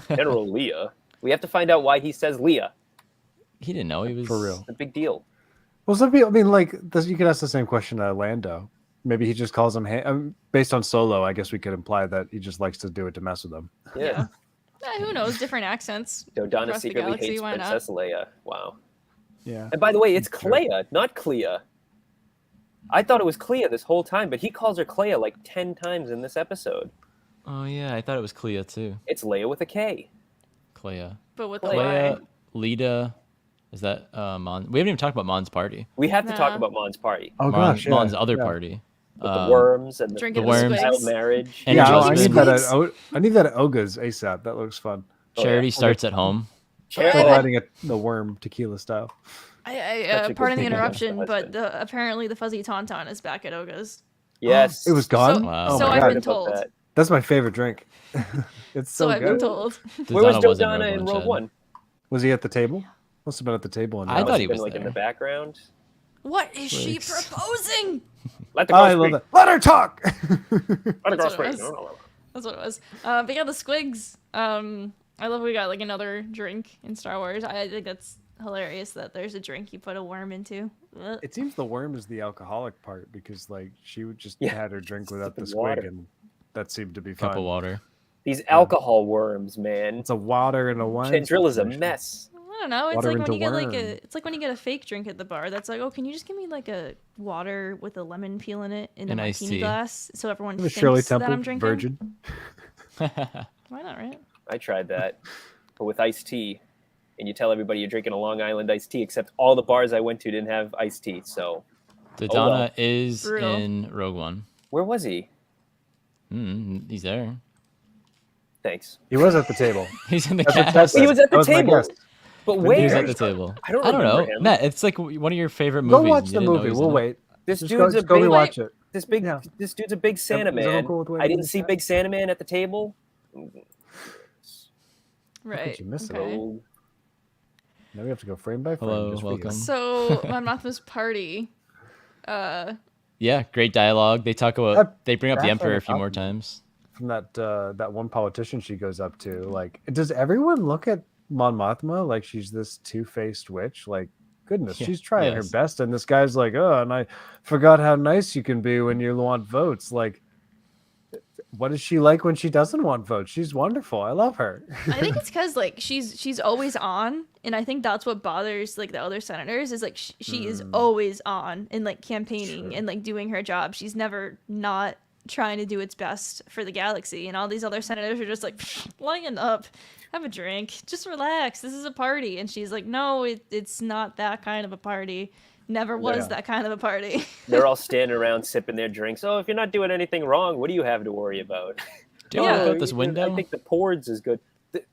[SPEAKER 2] General Leia. We have to find out why he says Leia.
[SPEAKER 1] He didn't know he was
[SPEAKER 3] For real.
[SPEAKER 2] It's a big deal.
[SPEAKER 3] Well, some people, I mean, like, you could ask the same question to Lando. Maybe he just calls him, based on Solo, I guess we could imply that he just likes to do it to mess with them.
[SPEAKER 2] Yeah.
[SPEAKER 4] Who knows? Different accents.
[SPEAKER 2] Dodonna
[SPEAKER 4] across the
[SPEAKER 2] secretly
[SPEAKER 4] galaxy,
[SPEAKER 2] hates
[SPEAKER 4] why not?
[SPEAKER 2] Princess Leia. Wow.
[SPEAKER 3] Yeah.
[SPEAKER 2] And by the way, it's Clea, not Clea. I thought it was Clea this whole time, but he calls her Clea like 10 times in this episode.
[SPEAKER 1] Oh yeah, I thought it was Clea too.
[SPEAKER 2] It's Leia with a K.
[SPEAKER 1] Clea.
[SPEAKER 4] But with
[SPEAKER 2] Clea.
[SPEAKER 4] the Y.
[SPEAKER 1] Lita. Is that Mon? We haven't even talked about Mon's party.
[SPEAKER 2] We have to talk
[SPEAKER 4] Nah.
[SPEAKER 2] about Mon's party.
[SPEAKER 3] Oh,
[SPEAKER 1] Mon,
[SPEAKER 3] gosh.
[SPEAKER 1] Mon's other party.
[SPEAKER 2] With the worms and
[SPEAKER 4] Drinking
[SPEAKER 1] the worms.
[SPEAKER 2] child
[SPEAKER 4] squigs.
[SPEAKER 2] marriage.
[SPEAKER 1] And
[SPEAKER 3] Yeah,
[SPEAKER 1] Angelica
[SPEAKER 3] I need
[SPEAKER 1] Squigs.
[SPEAKER 3] I need that at Oga's ASAP. That looks fun.
[SPEAKER 1] Charity
[SPEAKER 2] Oh, yeah.
[SPEAKER 1] starts at home.
[SPEAKER 3] Riding the worm tequila style.
[SPEAKER 2] Such a good
[SPEAKER 4] Pardon the
[SPEAKER 2] thing.
[SPEAKER 4] interruption,
[SPEAKER 2] That's
[SPEAKER 4] but
[SPEAKER 2] good.
[SPEAKER 4] apparently the fuzzy tauntaun is back at Oga's.
[SPEAKER 2] Yes.
[SPEAKER 3] It was gone?
[SPEAKER 1] Wow.
[SPEAKER 3] Oh
[SPEAKER 4] so
[SPEAKER 3] my
[SPEAKER 4] I've
[SPEAKER 3] God.
[SPEAKER 4] been told.
[SPEAKER 2] That.
[SPEAKER 3] That's my favorite drink. It's
[SPEAKER 4] So
[SPEAKER 3] so
[SPEAKER 4] I've been
[SPEAKER 3] good.
[SPEAKER 4] told.
[SPEAKER 2] Where was
[SPEAKER 1] Dodonna in
[SPEAKER 2] Dodonna in
[SPEAKER 1] Rogue
[SPEAKER 2] Rogue
[SPEAKER 1] One,
[SPEAKER 2] One?
[SPEAKER 3] Was he at the table? Must have been at the table.
[SPEAKER 1] I thought he
[SPEAKER 2] Been
[SPEAKER 1] was
[SPEAKER 2] like in the
[SPEAKER 1] there.
[SPEAKER 2] background.
[SPEAKER 4] What is she
[SPEAKER 1] Squigs.
[SPEAKER 4] proposing?
[SPEAKER 2] Let the
[SPEAKER 3] Oh,
[SPEAKER 2] girl
[SPEAKER 3] I love
[SPEAKER 2] speak.
[SPEAKER 3] that. Let her talk.
[SPEAKER 2] Let the girl
[SPEAKER 4] That's what it
[SPEAKER 2] speak.
[SPEAKER 4] was. That's what it was. But yeah, the squigs. I love we got like another drink in Star Wars. I think that's hilarious that there's a drink you put a worm into. Ugh.
[SPEAKER 3] It seems the worm is the alcoholic part, because like she would just
[SPEAKER 2] Yeah.
[SPEAKER 3] had her drink without the
[SPEAKER 2] Just
[SPEAKER 3] squig,
[SPEAKER 2] water.
[SPEAKER 3] and that seemed to be
[SPEAKER 1] Cup
[SPEAKER 3] fun.
[SPEAKER 1] of water.
[SPEAKER 2] These alcohol worms, man.
[SPEAKER 3] It's a water and a wine.
[SPEAKER 2] Chandrill is a
[SPEAKER 3] situation.
[SPEAKER 2] mess.
[SPEAKER 4] I don't know. It's
[SPEAKER 3] Water
[SPEAKER 4] like when
[SPEAKER 3] into
[SPEAKER 4] you get like
[SPEAKER 3] worm.
[SPEAKER 4] it's like when you get a fake drink at the bar. That's like, oh, can you just give me like a water with a lemon peel in it in a
[SPEAKER 1] An iced
[SPEAKER 4] martini
[SPEAKER 1] tea.
[SPEAKER 4] glass, so everyone
[SPEAKER 3] The
[SPEAKER 4] thinks
[SPEAKER 3] Shirley
[SPEAKER 4] that I'm
[SPEAKER 3] Temple
[SPEAKER 4] drinking.
[SPEAKER 3] virgin.
[SPEAKER 4] Why not, right?
[SPEAKER 2] I tried that, but with iced tea. And you tell everybody you're drinking a Long Island iced tea, except all the bars I went to didn't have iced tea. So
[SPEAKER 1] Dodonna
[SPEAKER 2] well.
[SPEAKER 1] is
[SPEAKER 4] Brutal.
[SPEAKER 1] in Rogue One.
[SPEAKER 2] where was he?
[SPEAKER 1] He's there.
[SPEAKER 2] Thanks.
[SPEAKER 3] He was at the table.
[SPEAKER 1] He's in the
[SPEAKER 3] That's what
[SPEAKER 1] cast.
[SPEAKER 3] Tess said.
[SPEAKER 2] He was at the
[SPEAKER 3] That was my
[SPEAKER 2] table.
[SPEAKER 3] guess.
[SPEAKER 2] But
[SPEAKER 3] He
[SPEAKER 2] where?
[SPEAKER 1] He's at the table.
[SPEAKER 2] I don't
[SPEAKER 1] know.
[SPEAKER 2] remember him.
[SPEAKER 1] Matt, it's like one of your favorite
[SPEAKER 3] Go
[SPEAKER 1] movies.
[SPEAKER 3] watch
[SPEAKER 1] You
[SPEAKER 3] the
[SPEAKER 1] didn't know
[SPEAKER 3] movie.
[SPEAKER 1] he was
[SPEAKER 3] We'll
[SPEAKER 1] in it.
[SPEAKER 3] wait.
[SPEAKER 2] This
[SPEAKER 3] Just
[SPEAKER 2] dude's
[SPEAKER 3] go,
[SPEAKER 2] a
[SPEAKER 3] just go
[SPEAKER 2] big.
[SPEAKER 3] watch it.
[SPEAKER 2] This big.
[SPEAKER 3] Yeah.
[SPEAKER 2] This dude's a big Santa
[SPEAKER 3] Is everyone
[SPEAKER 2] man.
[SPEAKER 3] cool with waiting
[SPEAKER 2] I didn't
[SPEAKER 3] for
[SPEAKER 2] see
[SPEAKER 3] that?
[SPEAKER 2] Big Santa Man at the table.
[SPEAKER 4] Right.
[SPEAKER 3] you miss it?
[SPEAKER 4] okay.
[SPEAKER 2] Oh,
[SPEAKER 3] Now we have to go frame by frame.
[SPEAKER 1] Hello,
[SPEAKER 3] just for you.
[SPEAKER 1] welcome.
[SPEAKER 4] So Mon Mothma's party.
[SPEAKER 1] Yeah, great dialogue. They talk about. They bring up the
[SPEAKER 3] That's
[SPEAKER 1] Emperor a few
[SPEAKER 3] awesome.
[SPEAKER 1] more times.
[SPEAKER 3] From that one politician she goes up to, like, does everyone look at Mon Mothma like she's this two-faced witch? Like, goodness,
[SPEAKER 1] Yeah,
[SPEAKER 3] she's trying her
[SPEAKER 1] yes.
[SPEAKER 3] best, and this guy's like, oh, and I forgot how nice you can be when you want votes. Like, What is she like when she doesn't want votes? She's wonderful. I love her.
[SPEAKER 4] I think it's because like she's always on, and I think that's what bothers like the other senators is like she is always on and like campaigning and like doing her job. She's never not trying to do its best for the galaxy, and all these other senators are just like lighten up, have a drink, just relax. This is a party, and she's like, no, it's not that kind of a party. Never was that kind of a party.
[SPEAKER 2] They're all standing around sipping their drinks. Oh, if you're not doing anything wrong, what do you have to worry about?
[SPEAKER 1] Do you want to go out this window?
[SPEAKER 2] I think the pords is good.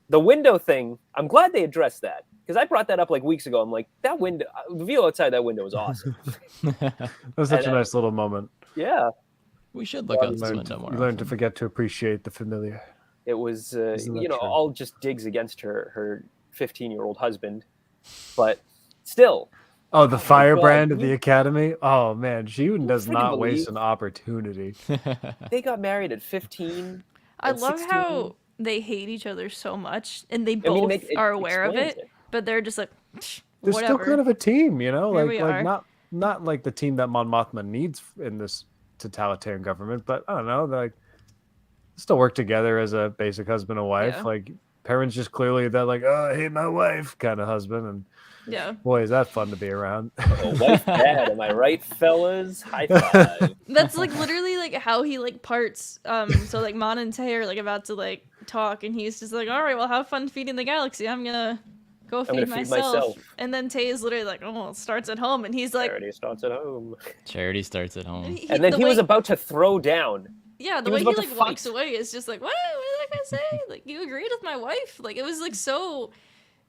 [SPEAKER 2] The window thing, I'm glad they addressed that. Because I brought that up like weeks ago. I'm like, that window, the view outside that window was awesome.
[SPEAKER 3] That was such a nice little moment.
[SPEAKER 2] Yeah.
[SPEAKER 1] We should look out this
[SPEAKER 3] You
[SPEAKER 1] window more.
[SPEAKER 3] learn to forget to appreciate the familiar.
[SPEAKER 2] It was,
[SPEAKER 3] Isn't that true?
[SPEAKER 2] all just digs against her 15-year-old husband. But still.
[SPEAKER 3] Oh, the firebrand
[SPEAKER 2] God.
[SPEAKER 3] of the academy. Oh man, she does
[SPEAKER 2] freaking
[SPEAKER 3] not waste
[SPEAKER 2] believe-
[SPEAKER 3] an opportunity.
[SPEAKER 2] They got married at 15.
[SPEAKER 4] I
[SPEAKER 2] and
[SPEAKER 4] love
[SPEAKER 2] 16.
[SPEAKER 4] how they hate each other so much, and they
[SPEAKER 2] I mean,
[SPEAKER 4] both
[SPEAKER 2] it
[SPEAKER 4] are aware of
[SPEAKER 2] explains
[SPEAKER 4] it, but they're just like,
[SPEAKER 3] They're
[SPEAKER 4] whatever.
[SPEAKER 3] still kind of a team, you know,
[SPEAKER 4] Here we
[SPEAKER 3] like
[SPEAKER 4] are.
[SPEAKER 3] not like the team that Mon Mothma needs in this totalitarian government, but I don't know, they like still work together as a basic husband and wife.
[SPEAKER 4] Yeah.
[SPEAKER 3] Like Perrin's just clearly that like, oh, I hate my wife kind of husband, and
[SPEAKER 4] Yeah.
[SPEAKER 3] boy, is that fun to be around.
[SPEAKER 2] Oh, wife bad, am I right, fellas? High five.
[SPEAKER 4] That's like literally like how he like parts. So like Mon and Tay are like about to like talk, and he's just like, all right, well, have fun feeding the galaxy. I'm gonna go feed,
[SPEAKER 2] gonna feed
[SPEAKER 4] myself.
[SPEAKER 2] myself.
[SPEAKER 4] And then Tay is literally like, oh, well, it starts at home, and he's like,
[SPEAKER 2] Charity starts at home.
[SPEAKER 1] Charity starts at home.
[SPEAKER 2] And then
[SPEAKER 4] the
[SPEAKER 2] he was
[SPEAKER 4] way-
[SPEAKER 2] about to throw down.
[SPEAKER 4] Yeah, the
[SPEAKER 2] He was
[SPEAKER 4] way he
[SPEAKER 2] about to
[SPEAKER 4] like walks
[SPEAKER 2] fight.
[SPEAKER 4] away is just like, what? What did that guy say? Like, you agreed with my wife? Like, it was like so.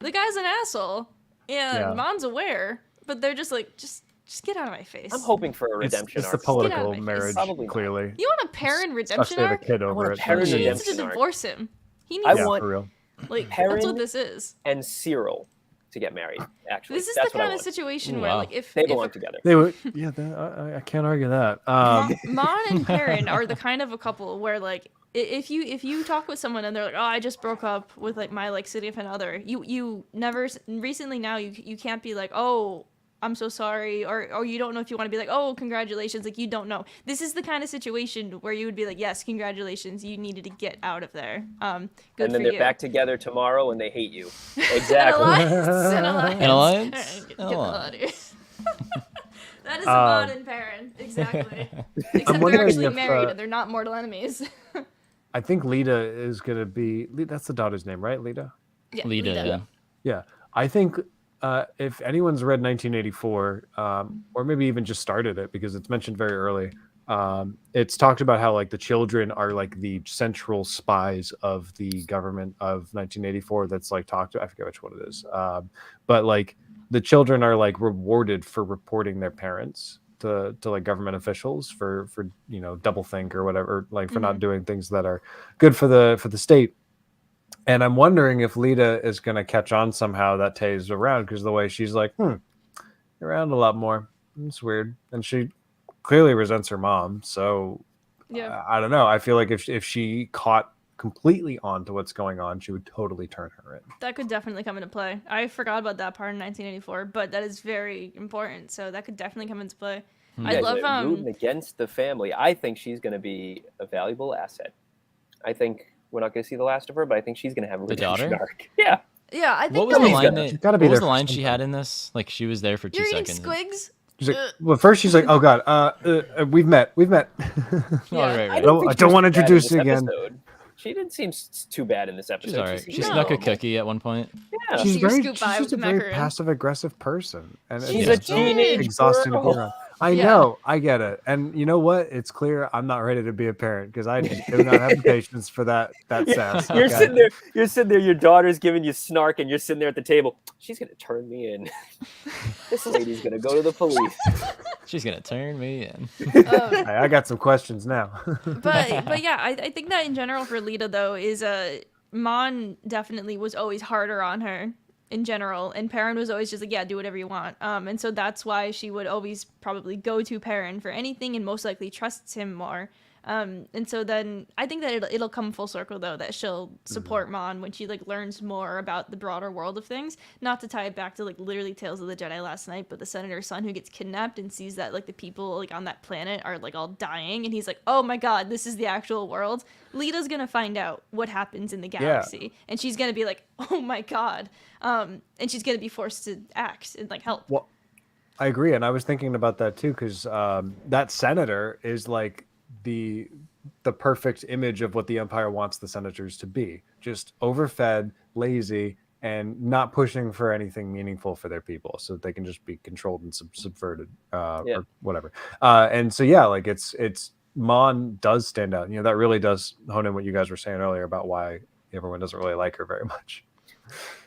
[SPEAKER 4] The guy's an asshole, and
[SPEAKER 3] Yeah.
[SPEAKER 4] Mon's aware, but they're just like, just get out of my face.
[SPEAKER 2] I'm hoping for a redemption
[SPEAKER 3] It's the
[SPEAKER 2] arc.
[SPEAKER 4] Get out of
[SPEAKER 3] political
[SPEAKER 4] my face.
[SPEAKER 3] marriage,
[SPEAKER 2] Probably not.
[SPEAKER 3] clearly.
[SPEAKER 4] You want a Perrin redemption
[SPEAKER 3] Especially the
[SPEAKER 4] arc?
[SPEAKER 3] kid
[SPEAKER 2] want
[SPEAKER 3] over
[SPEAKER 2] a
[SPEAKER 3] it.
[SPEAKER 2] Perrin
[SPEAKER 4] She needs
[SPEAKER 2] redemption
[SPEAKER 4] to
[SPEAKER 2] arc.
[SPEAKER 4] divorce him. He needs
[SPEAKER 2] I
[SPEAKER 3] Yeah,
[SPEAKER 2] want-
[SPEAKER 3] for real.
[SPEAKER 4] like
[SPEAKER 2] Perrin-
[SPEAKER 4] that's what this is.
[SPEAKER 2] And Cyril to get married, actually.
[SPEAKER 4] This is
[SPEAKER 2] That's
[SPEAKER 4] the
[SPEAKER 2] what I
[SPEAKER 4] kind of
[SPEAKER 2] want.
[SPEAKER 4] situation
[SPEAKER 1] Ooh,
[SPEAKER 4] where
[SPEAKER 1] wow.
[SPEAKER 4] like if
[SPEAKER 2] They belong together.
[SPEAKER 3] They would, yeah. I can't argue that.
[SPEAKER 4] Mon and Perrin are the kind of a couple where like if you talk with someone and they're like, oh, I just broke up with like my like significant other, you never recently now you can't be like, oh, I'm so sorry, or you don't know if you want to be like, oh, congratulations, like you don't know. This is the kind of situation where you would be like, yes, congratulations, you needed to get out of there. Good
[SPEAKER 2] And
[SPEAKER 4] for
[SPEAKER 2] then they're
[SPEAKER 4] you.
[SPEAKER 2] back together tomorrow and they hate you.
[SPEAKER 4] An
[SPEAKER 2] Exactly.
[SPEAKER 4] alliance. An alliance.
[SPEAKER 1] An alliance?
[SPEAKER 4] Alright, get
[SPEAKER 1] An
[SPEAKER 4] the hell
[SPEAKER 1] alliance.
[SPEAKER 4] out of here. That is a Mon and Perrin, exactly. Except they're
[SPEAKER 3] wondering
[SPEAKER 4] actually
[SPEAKER 3] if,
[SPEAKER 4] married and they're not mortal enemies.
[SPEAKER 3] I think Lita is gonna be. That's the daughter's name, right? Lita.
[SPEAKER 4] Yeah,
[SPEAKER 1] Lita, yeah.
[SPEAKER 3] Yeah, I think if anyone's read 1984, or maybe even just started it because it's mentioned very early, it's talked about how like the children are like the central spies of the government of 1984. That's like talked. I forget which one it is, but like the children are like rewarded for reporting their parents to like government officials for doublethink or whatever, like for not doing things that are good for the state. And I'm wondering if Lita is going to catch on somehow that Tay's around, because the way she's like, you're around a lot more. It's weird. And she clearly resents her mom. So
[SPEAKER 4] Yeah.
[SPEAKER 3] I don't know. I feel like if she caught completely on to what's going on, she would totally turn her in.
[SPEAKER 4] That could definitely come into play. I forgot about that part in 1984, but that is very important. So that could definitely come into play.
[SPEAKER 2] You
[SPEAKER 4] I
[SPEAKER 2] guys
[SPEAKER 4] love
[SPEAKER 2] are rooting against the family. I think she's going to be a valuable asset. I think we're not going to see the last of her, but I think she's going to have a
[SPEAKER 1] The
[SPEAKER 2] redemption
[SPEAKER 1] daughter?
[SPEAKER 2] arc. Yeah.
[SPEAKER 4] Yeah, I think
[SPEAKER 1] What was the
[SPEAKER 2] She's
[SPEAKER 1] line
[SPEAKER 2] gotta-
[SPEAKER 1] that?
[SPEAKER 3] she's gotta
[SPEAKER 1] What
[SPEAKER 3] be
[SPEAKER 1] was
[SPEAKER 3] there
[SPEAKER 1] the
[SPEAKER 3] for
[SPEAKER 1] line she
[SPEAKER 3] something.
[SPEAKER 1] had in this? Like she was there for 2
[SPEAKER 4] you're eating
[SPEAKER 1] seconds.
[SPEAKER 4] squigs.
[SPEAKER 3] She's like, well, first she's like, oh God, we've met.
[SPEAKER 1] Oh,
[SPEAKER 4] Yeah.
[SPEAKER 1] right,
[SPEAKER 3] I
[SPEAKER 1] right.
[SPEAKER 3] don't-
[SPEAKER 2] think
[SPEAKER 3] I
[SPEAKER 2] she
[SPEAKER 3] don't
[SPEAKER 2] was
[SPEAKER 3] wanna
[SPEAKER 2] bad in
[SPEAKER 3] introduce
[SPEAKER 2] this
[SPEAKER 3] you again.
[SPEAKER 2] episode. She didn't seem too bad in this episode.
[SPEAKER 1] She's alright.
[SPEAKER 2] seemed
[SPEAKER 1] She
[SPEAKER 4] No.
[SPEAKER 1] snuck a cookie at one point.
[SPEAKER 2] yeah.
[SPEAKER 4] She's
[SPEAKER 3] she's
[SPEAKER 4] your
[SPEAKER 3] very,
[SPEAKER 4] scoop
[SPEAKER 3] she's
[SPEAKER 4] by
[SPEAKER 3] just a
[SPEAKER 4] with
[SPEAKER 3] very
[SPEAKER 4] macaroon.
[SPEAKER 3] passive aggressive person, and
[SPEAKER 2] She's
[SPEAKER 3] it's
[SPEAKER 2] a teenage
[SPEAKER 3] exhausting to be
[SPEAKER 2] girl.
[SPEAKER 3] around. I
[SPEAKER 4] Yeah.
[SPEAKER 3] know, I get it, and you know what? It's clear I'm not ready to be a parent because I just do not have the patience for that sass.
[SPEAKER 2] You're
[SPEAKER 3] okay?
[SPEAKER 2] sitting there. You're sitting there. Your daughter's giving you snark, and you're sitting there at the table. She's gonna turn me in. This lady's gonna go to the police.
[SPEAKER 1] She's gonna turn me in.
[SPEAKER 3] Hey, I got some questions now.
[SPEAKER 4] But yeah, I think that in general for Lita though is Mon definitely was always harder on her in general, and Perrin was always just like, yeah, do whatever you want. And so that's why she would always probably go to Perrin for anything and most likely trusts him more. And so then I think that it'll come full circle though, that she'll support Mon when she like learns more about the broader world of things. Not to tie it back to like literally Tales of the Jedi last night, but the Senator's son who gets kidnapped and sees that like the people like on that planet are like all dying, and he's like, oh my god, this is the actual world. Lita's gonna find out what happens in the galaxy, and she's gonna be like, oh my god, and she's gonna be forced to act and like help.
[SPEAKER 3] Well, I agree, and I was thinking about that too, because that senator is like the perfect image of what the Empire wants the senators to be: just overfed, lazy, and not pushing for anything meaningful for their people, so that they can just be controlled and subverted, or whatever. And so like it's Mon does stand out. That really does hone in what you guys were saying earlier about why everyone doesn't really like her very much.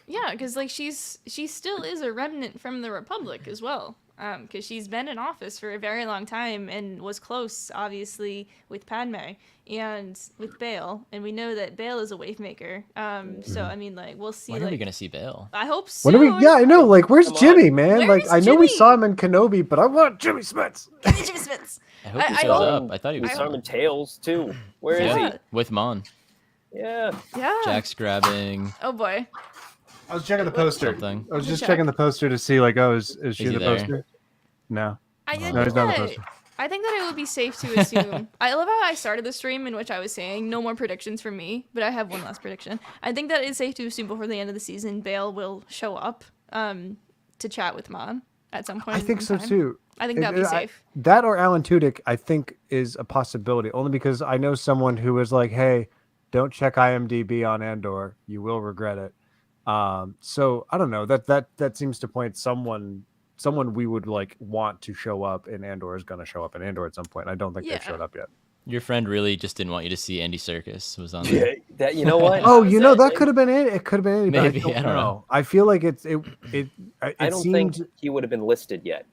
[SPEAKER 4] Yeah, because like she still is a remnant from the Republic as well. Because she's been in office for a very long time and was close, obviously, with Padme and with Bail, and we know that Bail is a wave maker. So I mean, like, we'll see.
[SPEAKER 1] When
[SPEAKER 4] like,
[SPEAKER 1] are we gonna see Bail?
[SPEAKER 4] I hope so.
[SPEAKER 3] When are we? Yeah, I know. Like, where's Jimmy, man?
[SPEAKER 4] Where's
[SPEAKER 3] like, I know we
[SPEAKER 4] Jimmy?
[SPEAKER 3] saw him in Kenobi, but I want Jimmy Smits.
[SPEAKER 4] Jimmy Smits.
[SPEAKER 1] I hope he
[SPEAKER 4] I
[SPEAKER 1] shows
[SPEAKER 4] hope-
[SPEAKER 1] up. I thought he
[SPEAKER 2] We
[SPEAKER 1] was
[SPEAKER 2] saw him in
[SPEAKER 1] coming.
[SPEAKER 2] Tails too. Where is
[SPEAKER 4] Yeah.
[SPEAKER 1] With Mon.
[SPEAKER 2] he? Yeah.
[SPEAKER 4] Yeah.
[SPEAKER 1] Jack's grabbing
[SPEAKER 4] Oh boy.
[SPEAKER 3] I was checking the poster.
[SPEAKER 1] something.
[SPEAKER 3] I was just
[SPEAKER 4] Check.
[SPEAKER 3] checking the poster to see, like, oh, is she
[SPEAKER 1] he
[SPEAKER 3] the
[SPEAKER 1] there?
[SPEAKER 3] poster? No.
[SPEAKER 4] I
[SPEAKER 1] No,
[SPEAKER 4] think
[SPEAKER 3] he's not the
[SPEAKER 4] that
[SPEAKER 3] poster.
[SPEAKER 4] I think that it would be safe to assume. I love how I started the stream in which I was saying no more predictions from me, but I have one last prediction. I think that it's safe to assume before the end of the season, Bail will show up to chat with Mon at some point.
[SPEAKER 3] I think
[SPEAKER 4] in
[SPEAKER 3] so
[SPEAKER 4] time.
[SPEAKER 3] too.
[SPEAKER 4] I think that'd be safe.
[SPEAKER 3] That or Alan Tudyk, I think, is a possibility. Only because I know someone who was like, "Hey, don't check IMDb on Andor. You will regret it." So I don't know. That seems to point someone we would like want to show up in Andor is going to show up in Andor at some point. I don't think
[SPEAKER 4] Yeah.
[SPEAKER 3] they've showed up yet.
[SPEAKER 1] Your friend really just didn't want you to see Andy Serkis was on
[SPEAKER 2] Yeah.
[SPEAKER 1] there.
[SPEAKER 2] That you know what?
[SPEAKER 3] Oh,
[SPEAKER 4] was
[SPEAKER 3] you know
[SPEAKER 2] it.
[SPEAKER 3] that could have been it. It could have been it.
[SPEAKER 1] Maybe,
[SPEAKER 3] I
[SPEAKER 1] I don't know.
[SPEAKER 3] I feel like it
[SPEAKER 2] I don't
[SPEAKER 3] seemed.
[SPEAKER 2] think he would have been listed yet.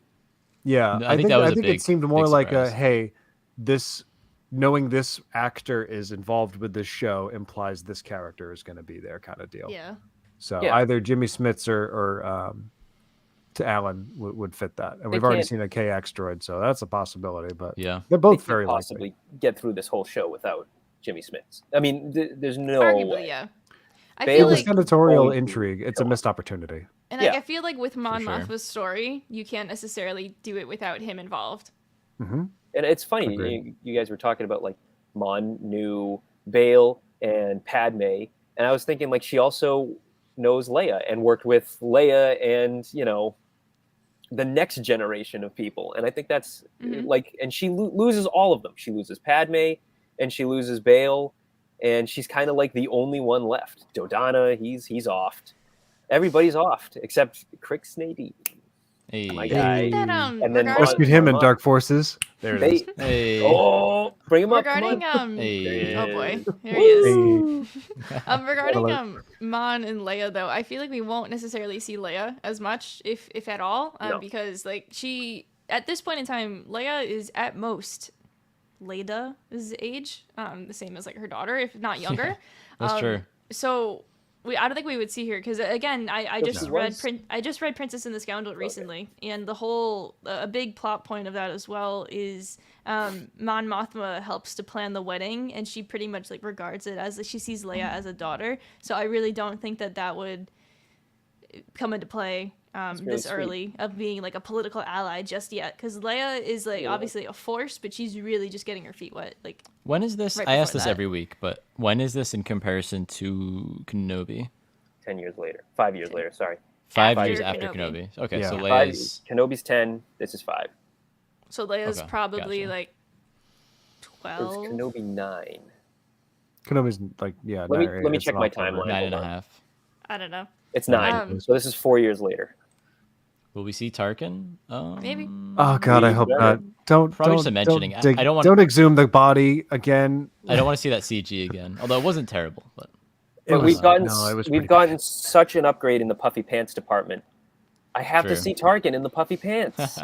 [SPEAKER 3] Yeah,
[SPEAKER 1] I think that was
[SPEAKER 3] I
[SPEAKER 1] a
[SPEAKER 3] think
[SPEAKER 1] big-
[SPEAKER 3] it seemed more
[SPEAKER 1] big
[SPEAKER 3] like
[SPEAKER 1] surprise.
[SPEAKER 3] hey, this knowing this actor is involved with this show implies this character is going to be there kind of deal.
[SPEAKER 4] Yeah.
[SPEAKER 3] So
[SPEAKER 2] Yeah.
[SPEAKER 3] either Jimmy Smits or to Alan would fit that, and
[SPEAKER 2] They
[SPEAKER 3] we've already
[SPEAKER 2] can't-
[SPEAKER 3] seen a KX droid, so that's a possibility. But
[SPEAKER 1] Yeah.
[SPEAKER 3] they're
[SPEAKER 2] They
[SPEAKER 3] both
[SPEAKER 2] can't
[SPEAKER 3] very likely.
[SPEAKER 2] possibly get through this whole show without Jimmy Smits. I mean, there's no
[SPEAKER 4] Arguably,
[SPEAKER 2] way.
[SPEAKER 4] yeah. I
[SPEAKER 2] Bail
[SPEAKER 4] feel
[SPEAKER 3] For
[SPEAKER 2] is
[SPEAKER 4] like,
[SPEAKER 3] senatorial
[SPEAKER 2] going to
[SPEAKER 3] intrigue, it's a
[SPEAKER 2] show up.
[SPEAKER 3] missed opportunity.
[SPEAKER 4] and like,
[SPEAKER 2] yeah.
[SPEAKER 4] I feel like with Mon
[SPEAKER 1] sure.
[SPEAKER 4] Mothma's story, you can't necessarily do it without him involved.
[SPEAKER 3] Hmm.
[SPEAKER 2] And it's funny,
[SPEAKER 3] Agreed.
[SPEAKER 2] you guys were talking about like Mon knew Bail and Padme, and I was thinking like she also knows Leia and worked with Leia and the next generation of people, and I think that's
[SPEAKER 4] Mhm.
[SPEAKER 2] like, and she loses all of them. She loses Padme, and she loses Bail, and she's kind of like the only one left. Dodonna, he's offed. Everybody's offed except Crixnady.
[SPEAKER 1] Hey.
[SPEAKER 2] My
[SPEAKER 4] I
[SPEAKER 2] guy.
[SPEAKER 4] think that,
[SPEAKER 2] And then
[SPEAKER 4] regarding,
[SPEAKER 3] Rescued him in
[SPEAKER 2] Mon-
[SPEAKER 3] Dark Forces. There it
[SPEAKER 2] They,
[SPEAKER 3] is.
[SPEAKER 1] Hey.
[SPEAKER 2] oh, bring him up! Come
[SPEAKER 4] regarding
[SPEAKER 2] on.
[SPEAKER 1] Hey.
[SPEAKER 4] oh boy, here he is.
[SPEAKER 3] Hey.
[SPEAKER 4] Regarding
[SPEAKER 3] Hello.
[SPEAKER 4] Mon and Leia though, I feel like we won't necessarily see Leia as much, if at all,
[SPEAKER 2] No.
[SPEAKER 4] because like she at this point in time, Leia is at most Leida's age, the same as like her daughter, if not younger.
[SPEAKER 1] That's true.
[SPEAKER 4] So I don't think we would see her because again, I
[SPEAKER 2] So
[SPEAKER 4] just
[SPEAKER 2] she
[SPEAKER 4] read
[SPEAKER 2] was-
[SPEAKER 4] I just read Princess and the Scoundrel recently, and the whole a big plot point of that as well is Mon Mothma helps to plan the wedding, and she pretty much like regards it as she sees Leia as a daughter. So I really don't think that would come into play
[SPEAKER 2] really
[SPEAKER 4] this
[SPEAKER 2] sweet.
[SPEAKER 4] early of being like a political ally just yet, because Leia is like
[SPEAKER 2] Yeah.
[SPEAKER 4] obviously a force, but she's really just getting her feet wet. Like
[SPEAKER 1] When is this?
[SPEAKER 4] Right
[SPEAKER 1] I ask
[SPEAKER 4] before
[SPEAKER 1] this
[SPEAKER 4] that.
[SPEAKER 1] every week, but when is this in comparison to Kenobi?
[SPEAKER 2] 10 years later, 5 years later. Sorry,
[SPEAKER 1] 5
[SPEAKER 4] After
[SPEAKER 1] years after
[SPEAKER 4] Kenobi.
[SPEAKER 1] Kenobi. Okay,
[SPEAKER 3] Yeah.
[SPEAKER 1] so
[SPEAKER 2] 5
[SPEAKER 1] Leia's.
[SPEAKER 2] years. Kenobi's 10. This is 5.
[SPEAKER 4] so Leia's
[SPEAKER 1] Okay,
[SPEAKER 4] probably
[SPEAKER 1] gotcha.
[SPEAKER 4] like
[SPEAKER 2] It
[SPEAKER 4] 12.
[SPEAKER 2] was Kenobi 9.
[SPEAKER 3] Kenobi's like, yeah.
[SPEAKER 2] Let me-
[SPEAKER 3] no,
[SPEAKER 2] let me
[SPEAKER 3] it's
[SPEAKER 2] check
[SPEAKER 3] an
[SPEAKER 2] my
[SPEAKER 3] October.
[SPEAKER 2] timeline.
[SPEAKER 1] 9 and a
[SPEAKER 2] Hold on.
[SPEAKER 1] half.
[SPEAKER 4] I don't know.
[SPEAKER 2] It's 9.
[SPEAKER 4] Um,
[SPEAKER 2] So this is 4 years later.
[SPEAKER 1] Will we see Tarkin?
[SPEAKER 4] Maybe.
[SPEAKER 3] Oh God, I hope
[SPEAKER 2] Better.
[SPEAKER 3] not. Don't
[SPEAKER 1] Probably
[SPEAKER 3] don't,
[SPEAKER 1] just a mentioning.
[SPEAKER 3] Don't, dig,
[SPEAKER 1] I don't want-
[SPEAKER 3] don't exhume the body again.
[SPEAKER 1] I don't want to see that CG again. Although it wasn't terrible, but
[SPEAKER 3] It
[SPEAKER 2] But
[SPEAKER 3] was-
[SPEAKER 2] we've gotten
[SPEAKER 3] no, it was
[SPEAKER 2] we've
[SPEAKER 3] pretty
[SPEAKER 2] gotten such an upgrade in the puffy pants department. I have to
[SPEAKER 1] True.
[SPEAKER 2] see Tarkin in the puffy pants.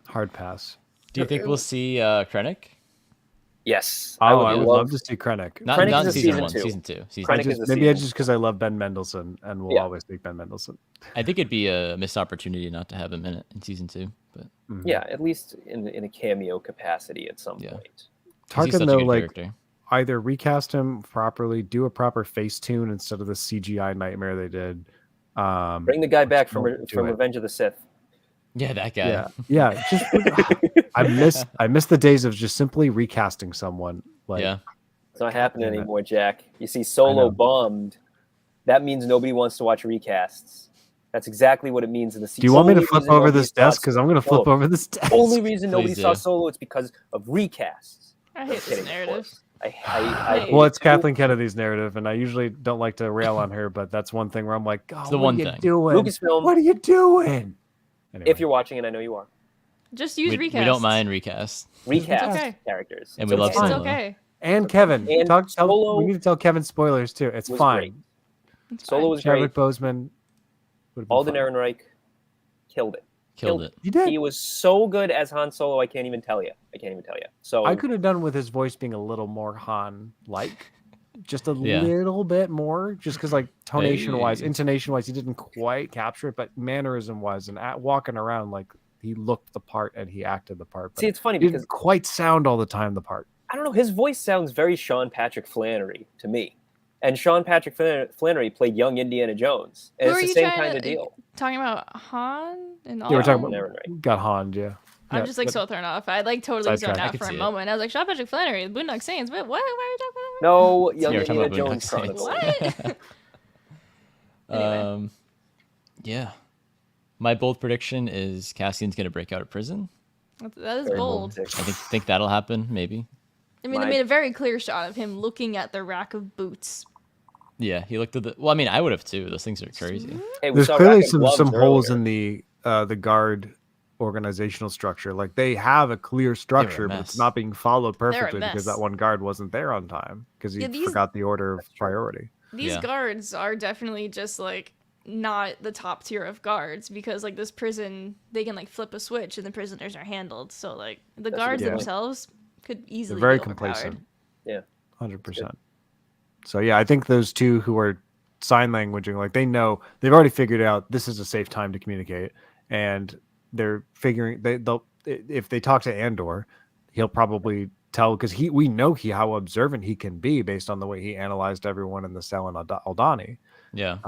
[SPEAKER 3] hard pass.
[SPEAKER 1] do you think we'll see Krennic?
[SPEAKER 2] Yes,
[SPEAKER 3] Oh, I would
[SPEAKER 2] love-
[SPEAKER 3] love to see Krennic.
[SPEAKER 1] Not,
[SPEAKER 2] Krennic
[SPEAKER 1] not
[SPEAKER 2] is
[SPEAKER 1] in
[SPEAKER 2] a
[SPEAKER 1] season
[SPEAKER 2] season
[SPEAKER 1] 1,
[SPEAKER 2] 2.
[SPEAKER 1] season 2. Season
[SPEAKER 2] Krennic
[SPEAKER 1] two.
[SPEAKER 2] is a
[SPEAKER 3] Maybe
[SPEAKER 2] season.
[SPEAKER 3] just because I love Ben Mendelsohn and will
[SPEAKER 2] Yeah.
[SPEAKER 3] always speak Ben Mendelsohn.
[SPEAKER 1] I think it'd be a missed opportunity not to have him in it in season 2. But
[SPEAKER 2] Yeah, at least in a cameo capacity at some
[SPEAKER 1] Yeah.
[SPEAKER 2] point.
[SPEAKER 1] 'Cause he's
[SPEAKER 3] Tarkin
[SPEAKER 1] such a
[SPEAKER 3] though,
[SPEAKER 1] good
[SPEAKER 3] like
[SPEAKER 1] character.
[SPEAKER 3] either recast him properly, do a proper face tune instead of the CGI nightmare they did.
[SPEAKER 2] Bring the guy
[SPEAKER 3] or
[SPEAKER 2] back
[SPEAKER 3] just
[SPEAKER 2] from
[SPEAKER 3] don't do
[SPEAKER 2] from
[SPEAKER 3] it.
[SPEAKER 2] Revenge of the Sith.
[SPEAKER 1] Yeah, that guy.
[SPEAKER 3] Yeah. Just I miss the days of just simply recasting someone. Like,
[SPEAKER 1] Yeah.
[SPEAKER 2] It's not
[SPEAKER 3] God
[SPEAKER 2] happening
[SPEAKER 3] damn it.
[SPEAKER 2] anymore, Jack. You see,
[SPEAKER 3] I
[SPEAKER 2] Solo
[SPEAKER 3] know.
[SPEAKER 2] bombed. That means nobody wants to watch recasts. That's exactly what it means in the.
[SPEAKER 3] Do you want me to
[SPEAKER 2] only
[SPEAKER 3] flip
[SPEAKER 2] reason
[SPEAKER 3] over
[SPEAKER 2] nobody
[SPEAKER 3] this
[SPEAKER 2] saw
[SPEAKER 3] desk? Because I'm going to flip
[SPEAKER 2] Solo-
[SPEAKER 3] over this desk.
[SPEAKER 2] Only reason nobody
[SPEAKER 1] Please
[SPEAKER 2] saw
[SPEAKER 1] do.
[SPEAKER 2] Solo is because of recasts.
[SPEAKER 4] I hate this
[SPEAKER 2] Kidding, of
[SPEAKER 4] narrative.
[SPEAKER 2] course. I
[SPEAKER 4] Hey.
[SPEAKER 2] hate
[SPEAKER 3] Well,
[SPEAKER 2] it
[SPEAKER 3] it's
[SPEAKER 2] too.
[SPEAKER 3] Kathleen Kennedy's narrative, and I usually don't like to rail on her, but that's one thing where I'm like, God,
[SPEAKER 1] the
[SPEAKER 3] what
[SPEAKER 1] one
[SPEAKER 3] are you
[SPEAKER 1] thing.
[SPEAKER 3] doing?
[SPEAKER 2] Lucasfilm.
[SPEAKER 3] What are you doing? Anyway.
[SPEAKER 2] If you're watching it, I know you are.
[SPEAKER 4] Just use
[SPEAKER 1] We
[SPEAKER 4] recast.
[SPEAKER 1] don't mind recast.
[SPEAKER 2] Recast
[SPEAKER 4] okay.
[SPEAKER 2] characters.
[SPEAKER 1] And
[SPEAKER 2] It's
[SPEAKER 1] we love
[SPEAKER 4] It's
[SPEAKER 2] okay.
[SPEAKER 1] Solo.
[SPEAKER 4] okay.
[SPEAKER 3] And Kevin,
[SPEAKER 2] And
[SPEAKER 3] we
[SPEAKER 2] Solo
[SPEAKER 3] need to tell Kevin spoilers too. It's
[SPEAKER 2] was
[SPEAKER 3] fine.
[SPEAKER 2] great.
[SPEAKER 4] It's
[SPEAKER 2] Solo
[SPEAKER 4] fine.
[SPEAKER 2] was
[SPEAKER 3] Chadwick
[SPEAKER 2] great.
[SPEAKER 3] Boseman would have been
[SPEAKER 2] Alden
[SPEAKER 3] fine.
[SPEAKER 2] Ehrenreich killed it.
[SPEAKER 1] Killed it.
[SPEAKER 3] You did.
[SPEAKER 2] He was so good as Han Solo. I can't even tell you. So
[SPEAKER 3] I could have done with his voice being a little more Han-like, just a
[SPEAKER 1] Yeah.
[SPEAKER 3] little bit more, just because like tonation-wise,
[SPEAKER 1] Hey.
[SPEAKER 3] intonation-wise, he didn't quite capture it, but mannerism-wise and walking around, like he looked the part and he acted the part. But
[SPEAKER 2] see, it's funny
[SPEAKER 3] he
[SPEAKER 2] because
[SPEAKER 3] didn't quite sound all the time the part.
[SPEAKER 2] I don't know. His voice sounds very Sean Patrick Flannery to me, and Sean Patrick Flannery played young Indiana Jones, and
[SPEAKER 4] Who
[SPEAKER 2] it's
[SPEAKER 4] are
[SPEAKER 2] the
[SPEAKER 4] you
[SPEAKER 2] same
[SPEAKER 4] trying
[SPEAKER 2] kind
[SPEAKER 4] to
[SPEAKER 2] of deal.
[SPEAKER 4] talking about Han and all?
[SPEAKER 3] Yeah, we're
[SPEAKER 2] Yeah,
[SPEAKER 3] talking
[SPEAKER 2] Alden
[SPEAKER 3] about
[SPEAKER 2] Ehrenreich.
[SPEAKER 3] got Han, yeah.
[SPEAKER 4] I'm
[SPEAKER 3] Yeah,
[SPEAKER 4] just like
[SPEAKER 3] but-
[SPEAKER 4] so thrown off. I like totally zoned
[SPEAKER 3] Sidetrack. I
[SPEAKER 4] out
[SPEAKER 1] could
[SPEAKER 4] for a
[SPEAKER 1] see it.
[SPEAKER 4] moment. I was like, Sean Patrick Flannery, Boondock Saints. Wait, what? Why are you talking about?
[SPEAKER 2] No, young
[SPEAKER 1] Yeah, we're talking
[SPEAKER 2] Indiana
[SPEAKER 1] about
[SPEAKER 2] Jones
[SPEAKER 1] Boondock
[SPEAKER 2] Chronicles.
[SPEAKER 4] What? Anyway.
[SPEAKER 1] Yeah. My bold prediction is Cassian's gonna break out of prison.
[SPEAKER 4] That is
[SPEAKER 2] Very
[SPEAKER 4] bold.
[SPEAKER 2] prediction.
[SPEAKER 1] I think that'll happen. Maybe.
[SPEAKER 4] I mean, they
[SPEAKER 2] My-
[SPEAKER 4] made a very clear shot of him looking at the rack of boots.
[SPEAKER 1] Yeah, he looked at the. Well, I mean, I would have too. Those things are crazy.
[SPEAKER 2] Hey, we
[SPEAKER 3] There's
[SPEAKER 2] saw
[SPEAKER 3] clearly
[SPEAKER 2] Rack of Gloves
[SPEAKER 3] some holes
[SPEAKER 2] earlier.
[SPEAKER 3] in the guard organizational structure. Like they have a clear structure, but it's
[SPEAKER 1] mess.
[SPEAKER 3] not being followed
[SPEAKER 4] They're a
[SPEAKER 3] perfectly because
[SPEAKER 4] mess.
[SPEAKER 3] that one guard wasn't there on time because he
[SPEAKER 4] Yeah, these-
[SPEAKER 3] forgot the order of priority.
[SPEAKER 4] These
[SPEAKER 1] Yeah.
[SPEAKER 4] guards are definitely just like not the top tier of guards because like this prison, they can like flip a switch and the prisoners are handled. So like the
[SPEAKER 2] That's a
[SPEAKER 4] guards
[SPEAKER 2] good point.
[SPEAKER 4] themselves could
[SPEAKER 3] They're
[SPEAKER 4] easily
[SPEAKER 3] very
[SPEAKER 4] be overpowered.
[SPEAKER 3] complacent.
[SPEAKER 2] Yeah.
[SPEAKER 3] 100%. So yeah, I think those two who are sign languaging, like they've already figured out this is a safe time to communicate, and they're figuring they'll if they talk to Andor, he'll probably tell because we know how observant he can be based on the way he analyzed everyone in the cell in Aldani.
[SPEAKER 1] Yeah.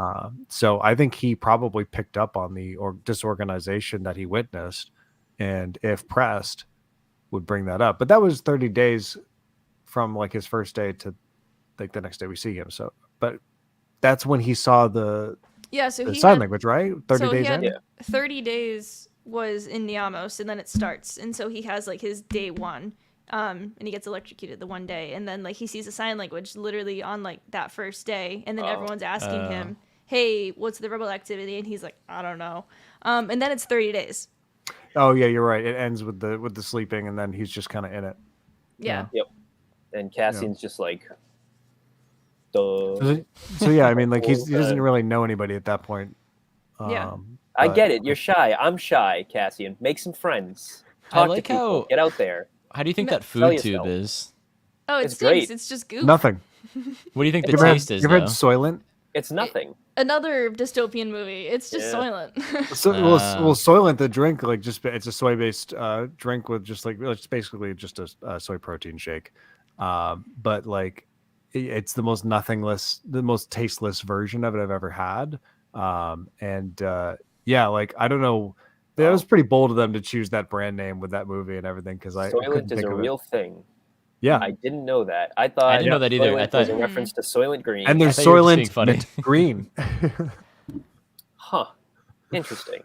[SPEAKER 3] So I think he probably picked up on the disorganization that he witnessed, and if pressed, would bring that up. But that was 30 days from like his first day to like the next day we see him. So, but that's when he saw the
[SPEAKER 4] Yeah, so he
[SPEAKER 3] sign
[SPEAKER 4] had,
[SPEAKER 3] language, right? 30
[SPEAKER 4] so he
[SPEAKER 3] days
[SPEAKER 4] had
[SPEAKER 3] in.
[SPEAKER 4] 30 days was in Niamos and then it starts. And so he has like his day one. And he gets electrocuted the one day, and then like he sees a sign language literally on like that first day, and then everyone's asking him, "Hey, what's the rebel activity?" And he's like, "I don't know." And then it's 30 days.
[SPEAKER 3] Oh yeah, you're right. It ends with the sleeping, and then he's just kind of in it.
[SPEAKER 4] Yeah.
[SPEAKER 2] And Cassian's just like, duh.
[SPEAKER 3] So yeah, I mean, like he
[SPEAKER 2] Whole
[SPEAKER 3] doesn't
[SPEAKER 2] time.
[SPEAKER 3] really know anybody at that point.
[SPEAKER 4] Yeah.
[SPEAKER 2] I
[SPEAKER 3] but-
[SPEAKER 2] get it. You're shy. I'm shy, Cassian. Make some friends.
[SPEAKER 1] I
[SPEAKER 2] Talk
[SPEAKER 1] like
[SPEAKER 2] to people.
[SPEAKER 1] how-
[SPEAKER 2] Get out there.
[SPEAKER 1] How do you think
[SPEAKER 4] No,
[SPEAKER 1] that
[SPEAKER 2] sell
[SPEAKER 1] food tube
[SPEAKER 2] yourself.
[SPEAKER 1] is?
[SPEAKER 4] Oh, it
[SPEAKER 2] It's
[SPEAKER 4] stinks.
[SPEAKER 2] great.
[SPEAKER 4] It's just goop.
[SPEAKER 3] Nothing.
[SPEAKER 1] What do you think the
[SPEAKER 3] You ever
[SPEAKER 1] taste
[SPEAKER 3] had,
[SPEAKER 1] is?
[SPEAKER 3] you ever had
[SPEAKER 1] though?
[SPEAKER 3] Soylent?
[SPEAKER 2] It's nothing.
[SPEAKER 4] Another dystopian movie. It's just
[SPEAKER 2] Yeah.
[SPEAKER 4] Soylent.
[SPEAKER 3] So, well, Soylent, the drink, like it's a soy-based drink with just like it's basically just a soy protein shake, but like it's the most the most tasteless version of it I've ever had. Yeah, like I don't know, that was pretty bold of them to choose that brand name with that movie and everything because I couldn't
[SPEAKER 2] Soylent is
[SPEAKER 3] think
[SPEAKER 2] a
[SPEAKER 3] of it.
[SPEAKER 2] real thing.
[SPEAKER 3] Yeah,
[SPEAKER 2] I didn't know that. I thought
[SPEAKER 1] I didn't know that either.
[SPEAKER 2] Soylent
[SPEAKER 1] I
[SPEAKER 2] was
[SPEAKER 1] thought-
[SPEAKER 2] a reference to Soylent Green.
[SPEAKER 3] and there's
[SPEAKER 1] I thought you were just being
[SPEAKER 3] Soylent
[SPEAKER 1] funny.
[SPEAKER 3] mint green.
[SPEAKER 2] Huh. Interesting.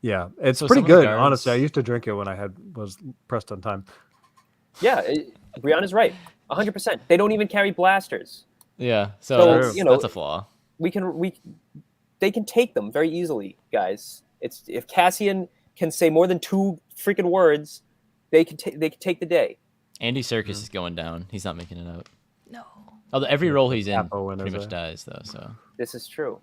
[SPEAKER 3] Yeah, it's
[SPEAKER 1] So
[SPEAKER 3] pretty
[SPEAKER 1] some of the
[SPEAKER 3] good. Honestly, I
[SPEAKER 1] guards-
[SPEAKER 3] used to drink it when I was pressed on time.
[SPEAKER 2] Yeah, Brianna's right. 100%. They don't even carry blasters.
[SPEAKER 1] Yeah. So,
[SPEAKER 2] So,
[SPEAKER 1] that's,
[SPEAKER 2] you know-
[SPEAKER 1] that's a flaw.
[SPEAKER 2] They can take them very easily, guys. It's if Cassian can say more than 2 freaking words, they can take the day.
[SPEAKER 1] Andy Serkis is going down. He's not making it out.
[SPEAKER 4] No.
[SPEAKER 1] Although every role he's in
[SPEAKER 3] Capo win,
[SPEAKER 1] pretty
[SPEAKER 3] is
[SPEAKER 1] much
[SPEAKER 3] it?
[SPEAKER 1] dies though. So
[SPEAKER 2] This is true.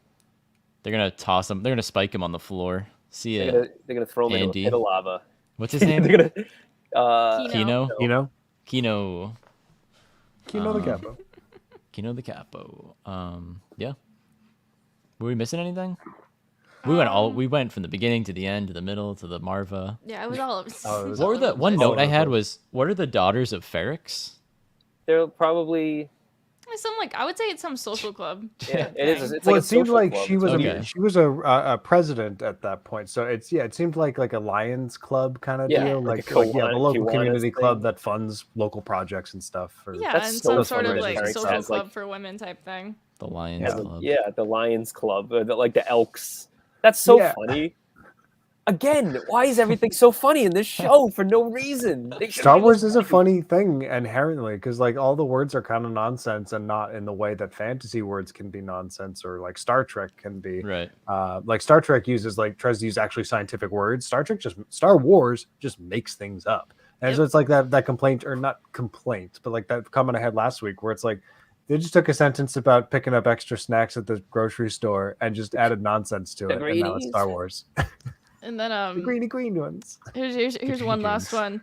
[SPEAKER 1] they're gonna toss him. They're gonna spike him on the floor. See
[SPEAKER 2] They're
[SPEAKER 1] it.
[SPEAKER 2] gonna throw him into a
[SPEAKER 1] Andy.
[SPEAKER 2] pit of lava.
[SPEAKER 1] What's his name?
[SPEAKER 2] They're gonna
[SPEAKER 1] Kino.
[SPEAKER 3] You know,
[SPEAKER 1] Kino.
[SPEAKER 3] the capo.
[SPEAKER 1] Kino the Capo. Yeah. Were we missing anything? We went from the beginning to the end to the middle to the Marva.
[SPEAKER 4] Yeah, it was all of
[SPEAKER 3] Oh, it was
[SPEAKER 1] What were the one
[SPEAKER 3] all
[SPEAKER 1] note I
[SPEAKER 3] over
[SPEAKER 1] had
[SPEAKER 3] the
[SPEAKER 1] was what are the daughters of Ferrix?
[SPEAKER 2] They're probably
[SPEAKER 4] Some I would say it's some social club.
[SPEAKER 2] yeah. It is. It's
[SPEAKER 3] Well,
[SPEAKER 2] like
[SPEAKER 3] it
[SPEAKER 2] a
[SPEAKER 3] seemed
[SPEAKER 2] social
[SPEAKER 3] like
[SPEAKER 2] club.
[SPEAKER 3] she
[SPEAKER 2] It's
[SPEAKER 3] was
[SPEAKER 1] Okay.
[SPEAKER 3] she was a president at that point. So it's it seemed like a Lions Club kind of
[SPEAKER 2] Yeah,
[SPEAKER 3] deal,
[SPEAKER 2] like a
[SPEAKER 3] like the
[SPEAKER 2] Kiwanis
[SPEAKER 3] local community club
[SPEAKER 2] thing.
[SPEAKER 3] that funds local projects and stuff. For,
[SPEAKER 4] Yeah,
[SPEAKER 2] That's
[SPEAKER 4] and
[SPEAKER 2] so
[SPEAKER 4] some
[SPEAKER 3] those
[SPEAKER 4] sort of
[SPEAKER 3] fundraisers and
[SPEAKER 4] social
[SPEAKER 3] stuff.
[SPEAKER 2] Has, like-
[SPEAKER 4] club for women type thing.
[SPEAKER 1] The Lions
[SPEAKER 3] Yeah.
[SPEAKER 1] Club.
[SPEAKER 2] Yeah, the Lions Club, like the Elks. That's so
[SPEAKER 3] Yeah.
[SPEAKER 2] funny. Again, why is everything so funny in this show for no reason? They should
[SPEAKER 3] Star
[SPEAKER 2] be
[SPEAKER 3] Wars
[SPEAKER 2] this
[SPEAKER 3] is a
[SPEAKER 2] funny.
[SPEAKER 3] funny thing inherently because like all the words are kind of nonsense and not in the way that fantasy words can be nonsense or like Star Trek can be.
[SPEAKER 1] Right.
[SPEAKER 3] Like Star Trek tries to use actually scientific words. Star Wars just makes things up. And so
[SPEAKER 4] Yep.
[SPEAKER 3] it's like that complaint, or not complaint, but like that comment I had last week where it's like they just took a sentence about picking up extra snacks at the grocery store and just added nonsense to
[SPEAKER 2] The
[SPEAKER 3] it. And now it's
[SPEAKER 2] greenies.
[SPEAKER 3] Star Wars.
[SPEAKER 4] And then
[SPEAKER 3] The green ones.
[SPEAKER 4] here's one last one.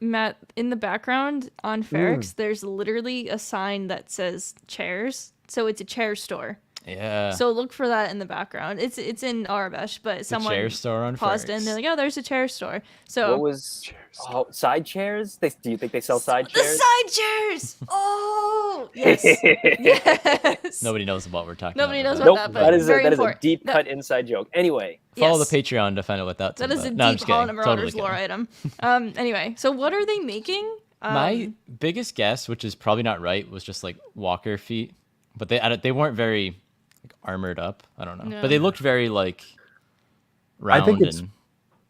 [SPEAKER 4] Matt, in the background on Ferrex, there's literally a sign that says chairs. So it's a chair store.
[SPEAKER 1] Yeah.
[SPEAKER 4] So look for that in the background. It's in Arabesh, but
[SPEAKER 1] the
[SPEAKER 4] someone
[SPEAKER 1] chair store on
[SPEAKER 4] paused it
[SPEAKER 1] Ferrex.
[SPEAKER 4] and they're like, "Oh, there's a chair store." So
[SPEAKER 2] What was side chairs? Do you think they sell side
[SPEAKER 4] the
[SPEAKER 2] chairs?
[SPEAKER 4] side chairs. Oh, yes, yes.
[SPEAKER 1] Nobody knows what we're talking
[SPEAKER 4] Nobody
[SPEAKER 1] about.
[SPEAKER 4] knows
[SPEAKER 1] with
[SPEAKER 2] Nope,
[SPEAKER 4] that, but
[SPEAKER 2] that is
[SPEAKER 4] very
[SPEAKER 2] a
[SPEAKER 4] important.
[SPEAKER 2] deep
[SPEAKER 4] No.
[SPEAKER 2] cut inside joke. Anyway,
[SPEAKER 1] Follow
[SPEAKER 4] Yes.
[SPEAKER 1] the Patreon to find out what that's
[SPEAKER 4] That is a
[SPEAKER 1] about. No, I'm
[SPEAKER 4] deep
[SPEAKER 1] just kidding.
[SPEAKER 4] Holland Marauders
[SPEAKER 1] Totally
[SPEAKER 4] lore
[SPEAKER 1] kidding.
[SPEAKER 4] item. Anyway, so what are they making?
[SPEAKER 1] My biggest guess, which is probably not right, was just like walker feet, but they weren't very like, armored up. I don't know,
[SPEAKER 4] No.
[SPEAKER 1] but they looked very like round
[SPEAKER 3] I think it's
[SPEAKER 1] and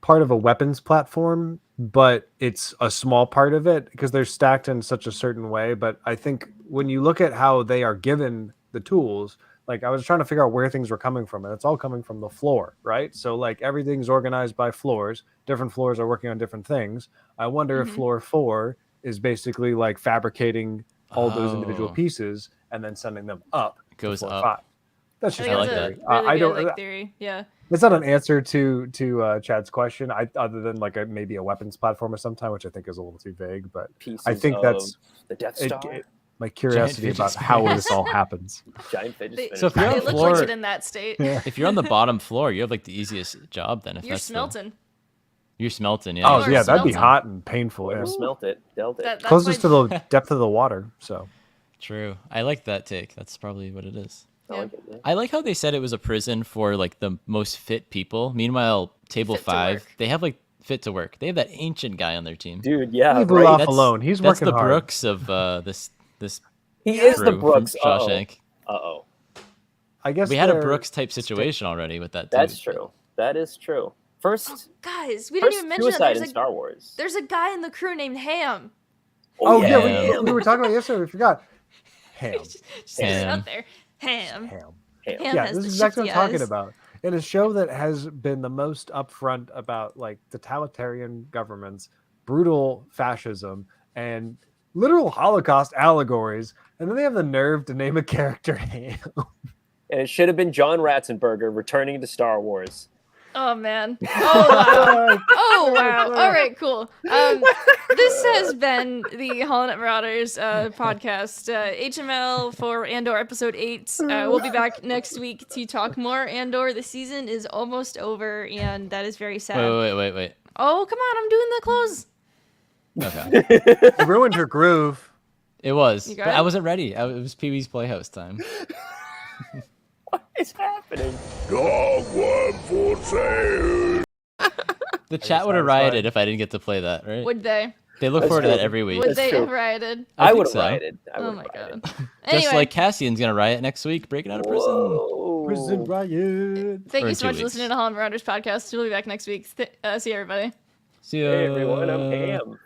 [SPEAKER 3] part of a weapons platform, but it's a small part of it because they're stacked in such a certain way. But I think when you look at how they are given the tools, like I was trying to figure out where things were coming from, and it's all coming from the floor, right? So like everything's organized by floors. Different floors are working on different things. I wonder if floor 4 is basically like fabricating all those individual
[SPEAKER 1] Oh.
[SPEAKER 3] pieces and then sending them up to
[SPEAKER 1] Goes
[SPEAKER 3] floor
[SPEAKER 1] up.
[SPEAKER 3] 5. That's
[SPEAKER 4] I
[SPEAKER 3] just
[SPEAKER 4] think
[SPEAKER 1] like
[SPEAKER 4] that's
[SPEAKER 1] that.
[SPEAKER 4] a
[SPEAKER 3] theory.
[SPEAKER 4] really
[SPEAKER 3] I
[SPEAKER 4] good
[SPEAKER 3] don't.
[SPEAKER 4] theory. Yeah.
[SPEAKER 3] It's not an answer to Chad's question. Other than like maybe a weapons platform or sometime, which I think is a little too vague. But
[SPEAKER 2] pieces
[SPEAKER 3] I think
[SPEAKER 2] of
[SPEAKER 3] that's
[SPEAKER 2] the Death
[SPEAKER 3] it-
[SPEAKER 2] Star,
[SPEAKER 3] it- my curiosity
[SPEAKER 1] fidget
[SPEAKER 3] about how
[SPEAKER 1] spinners.
[SPEAKER 3] this all happens.
[SPEAKER 2] giant fidget
[SPEAKER 4] They,
[SPEAKER 2] spinners.
[SPEAKER 1] So if you're on
[SPEAKER 4] they
[SPEAKER 1] the
[SPEAKER 4] look
[SPEAKER 1] floor-
[SPEAKER 4] like it in that state.
[SPEAKER 1] if you're on the bottom floor, you have like the easiest job then. If
[SPEAKER 4] You're
[SPEAKER 1] that's the-
[SPEAKER 4] smelting.
[SPEAKER 1] you're smelting, yeah.
[SPEAKER 3] Oh
[SPEAKER 4] You are
[SPEAKER 3] yeah, that'd be
[SPEAKER 4] smelting.
[SPEAKER 3] hot and painful.
[SPEAKER 2] Whoever
[SPEAKER 3] Yeah.
[SPEAKER 2] smelt it, dealt it.
[SPEAKER 4] That's
[SPEAKER 3] Closest
[SPEAKER 4] why-
[SPEAKER 3] to the depth of the water. So
[SPEAKER 1] True. I like that take. That's probably what it is.
[SPEAKER 2] I like it, yeah.
[SPEAKER 1] I like how they said it was a prison for like the most fit people. Meanwhile, table
[SPEAKER 4] Fit to
[SPEAKER 1] 5,
[SPEAKER 4] work.
[SPEAKER 1] they have like fit to work. They have that ancient guy on their team.
[SPEAKER 2] Dude, yeah,
[SPEAKER 3] leave Olaf
[SPEAKER 2] right.
[SPEAKER 1] That's-
[SPEAKER 3] alone. He's
[SPEAKER 1] that's
[SPEAKER 3] working
[SPEAKER 1] the
[SPEAKER 3] hard.
[SPEAKER 1] Brooks of this
[SPEAKER 2] He is
[SPEAKER 1] crew
[SPEAKER 2] the
[SPEAKER 1] from
[SPEAKER 2] Brooks.
[SPEAKER 1] Shawshank.
[SPEAKER 2] Uh-oh.
[SPEAKER 3] I guess
[SPEAKER 1] We had a
[SPEAKER 3] they're-
[SPEAKER 1] Brooks type situation already with that.
[SPEAKER 2] That's
[SPEAKER 1] dude.
[SPEAKER 2] true. That is true. First,
[SPEAKER 4] Guys, we didn't
[SPEAKER 2] first
[SPEAKER 4] even mention that
[SPEAKER 2] suicide
[SPEAKER 4] there's
[SPEAKER 2] in
[SPEAKER 4] a
[SPEAKER 2] Star Wars.
[SPEAKER 4] there's a guy in the crew named Ham.
[SPEAKER 3] Oh yeah,
[SPEAKER 1] yeah.
[SPEAKER 3] we were talking about yesterday. We forgot. Ham.
[SPEAKER 4] Just saying it
[SPEAKER 1] Ham.
[SPEAKER 4] out there. Ham.
[SPEAKER 3] Ham.
[SPEAKER 2] Ham.
[SPEAKER 4] Ham
[SPEAKER 3] Yeah,
[SPEAKER 4] has
[SPEAKER 3] this
[SPEAKER 4] the
[SPEAKER 3] is exactly what
[SPEAKER 4] shifty
[SPEAKER 3] I'm talking
[SPEAKER 4] eyes.
[SPEAKER 3] about. In a show that has been the most upfront about like totalitarian governments, brutal fascism, and literal Holocaust allegories, and then they have the nerve to name a character Ham.
[SPEAKER 2] And it should have been John Ratzenberger returning to Star Wars.
[SPEAKER 4] Oh man. Oh wow. Oh wow. All right, cool. This has been the Holland Marauders podcast. HML for Andor episode 8. We'll be back next week to talk more Andor. The season is almost over, and that is very sad.
[SPEAKER 1] Wait.
[SPEAKER 4] Oh come on, I'm doing the close.
[SPEAKER 1] Okay.
[SPEAKER 3] You ruined her groove.
[SPEAKER 1] It was.
[SPEAKER 4] You got
[SPEAKER 1] But
[SPEAKER 4] it?
[SPEAKER 1] I wasn't ready. It was Pee Wee's Playhouse time.
[SPEAKER 2] What is happening?
[SPEAKER 5] Dogworm for sale.
[SPEAKER 1] The chat would have
[SPEAKER 3] satisfied?
[SPEAKER 1] rioted if I didn't get to play that, right?
[SPEAKER 4] Would they?
[SPEAKER 1] They look
[SPEAKER 2] That's
[SPEAKER 1] forward to that
[SPEAKER 2] true.
[SPEAKER 1] every week.
[SPEAKER 4] Would
[SPEAKER 2] That's
[SPEAKER 4] they
[SPEAKER 2] true.
[SPEAKER 4] have rioted?
[SPEAKER 1] I
[SPEAKER 2] I
[SPEAKER 1] think
[SPEAKER 2] would have
[SPEAKER 1] so.
[SPEAKER 2] rioted. I
[SPEAKER 4] Oh
[SPEAKER 2] would
[SPEAKER 4] my
[SPEAKER 2] have rioted.
[SPEAKER 4] god.
[SPEAKER 1] Just
[SPEAKER 4] Anyway,
[SPEAKER 1] like Cassian's gonna riot next week, breaking out of prison.
[SPEAKER 2] Whoa.
[SPEAKER 3] Prison riot.
[SPEAKER 4] thank
[SPEAKER 1] Or
[SPEAKER 4] you
[SPEAKER 1] in
[SPEAKER 4] so
[SPEAKER 1] 2
[SPEAKER 4] much for
[SPEAKER 1] weeks.
[SPEAKER 4] listening to Holland Marauders podcast. We'll be back next week. See you everybody.
[SPEAKER 1] See ya.
[SPEAKER 2] Hey everyone, I'm Ham.
[SPEAKER 3] Ham.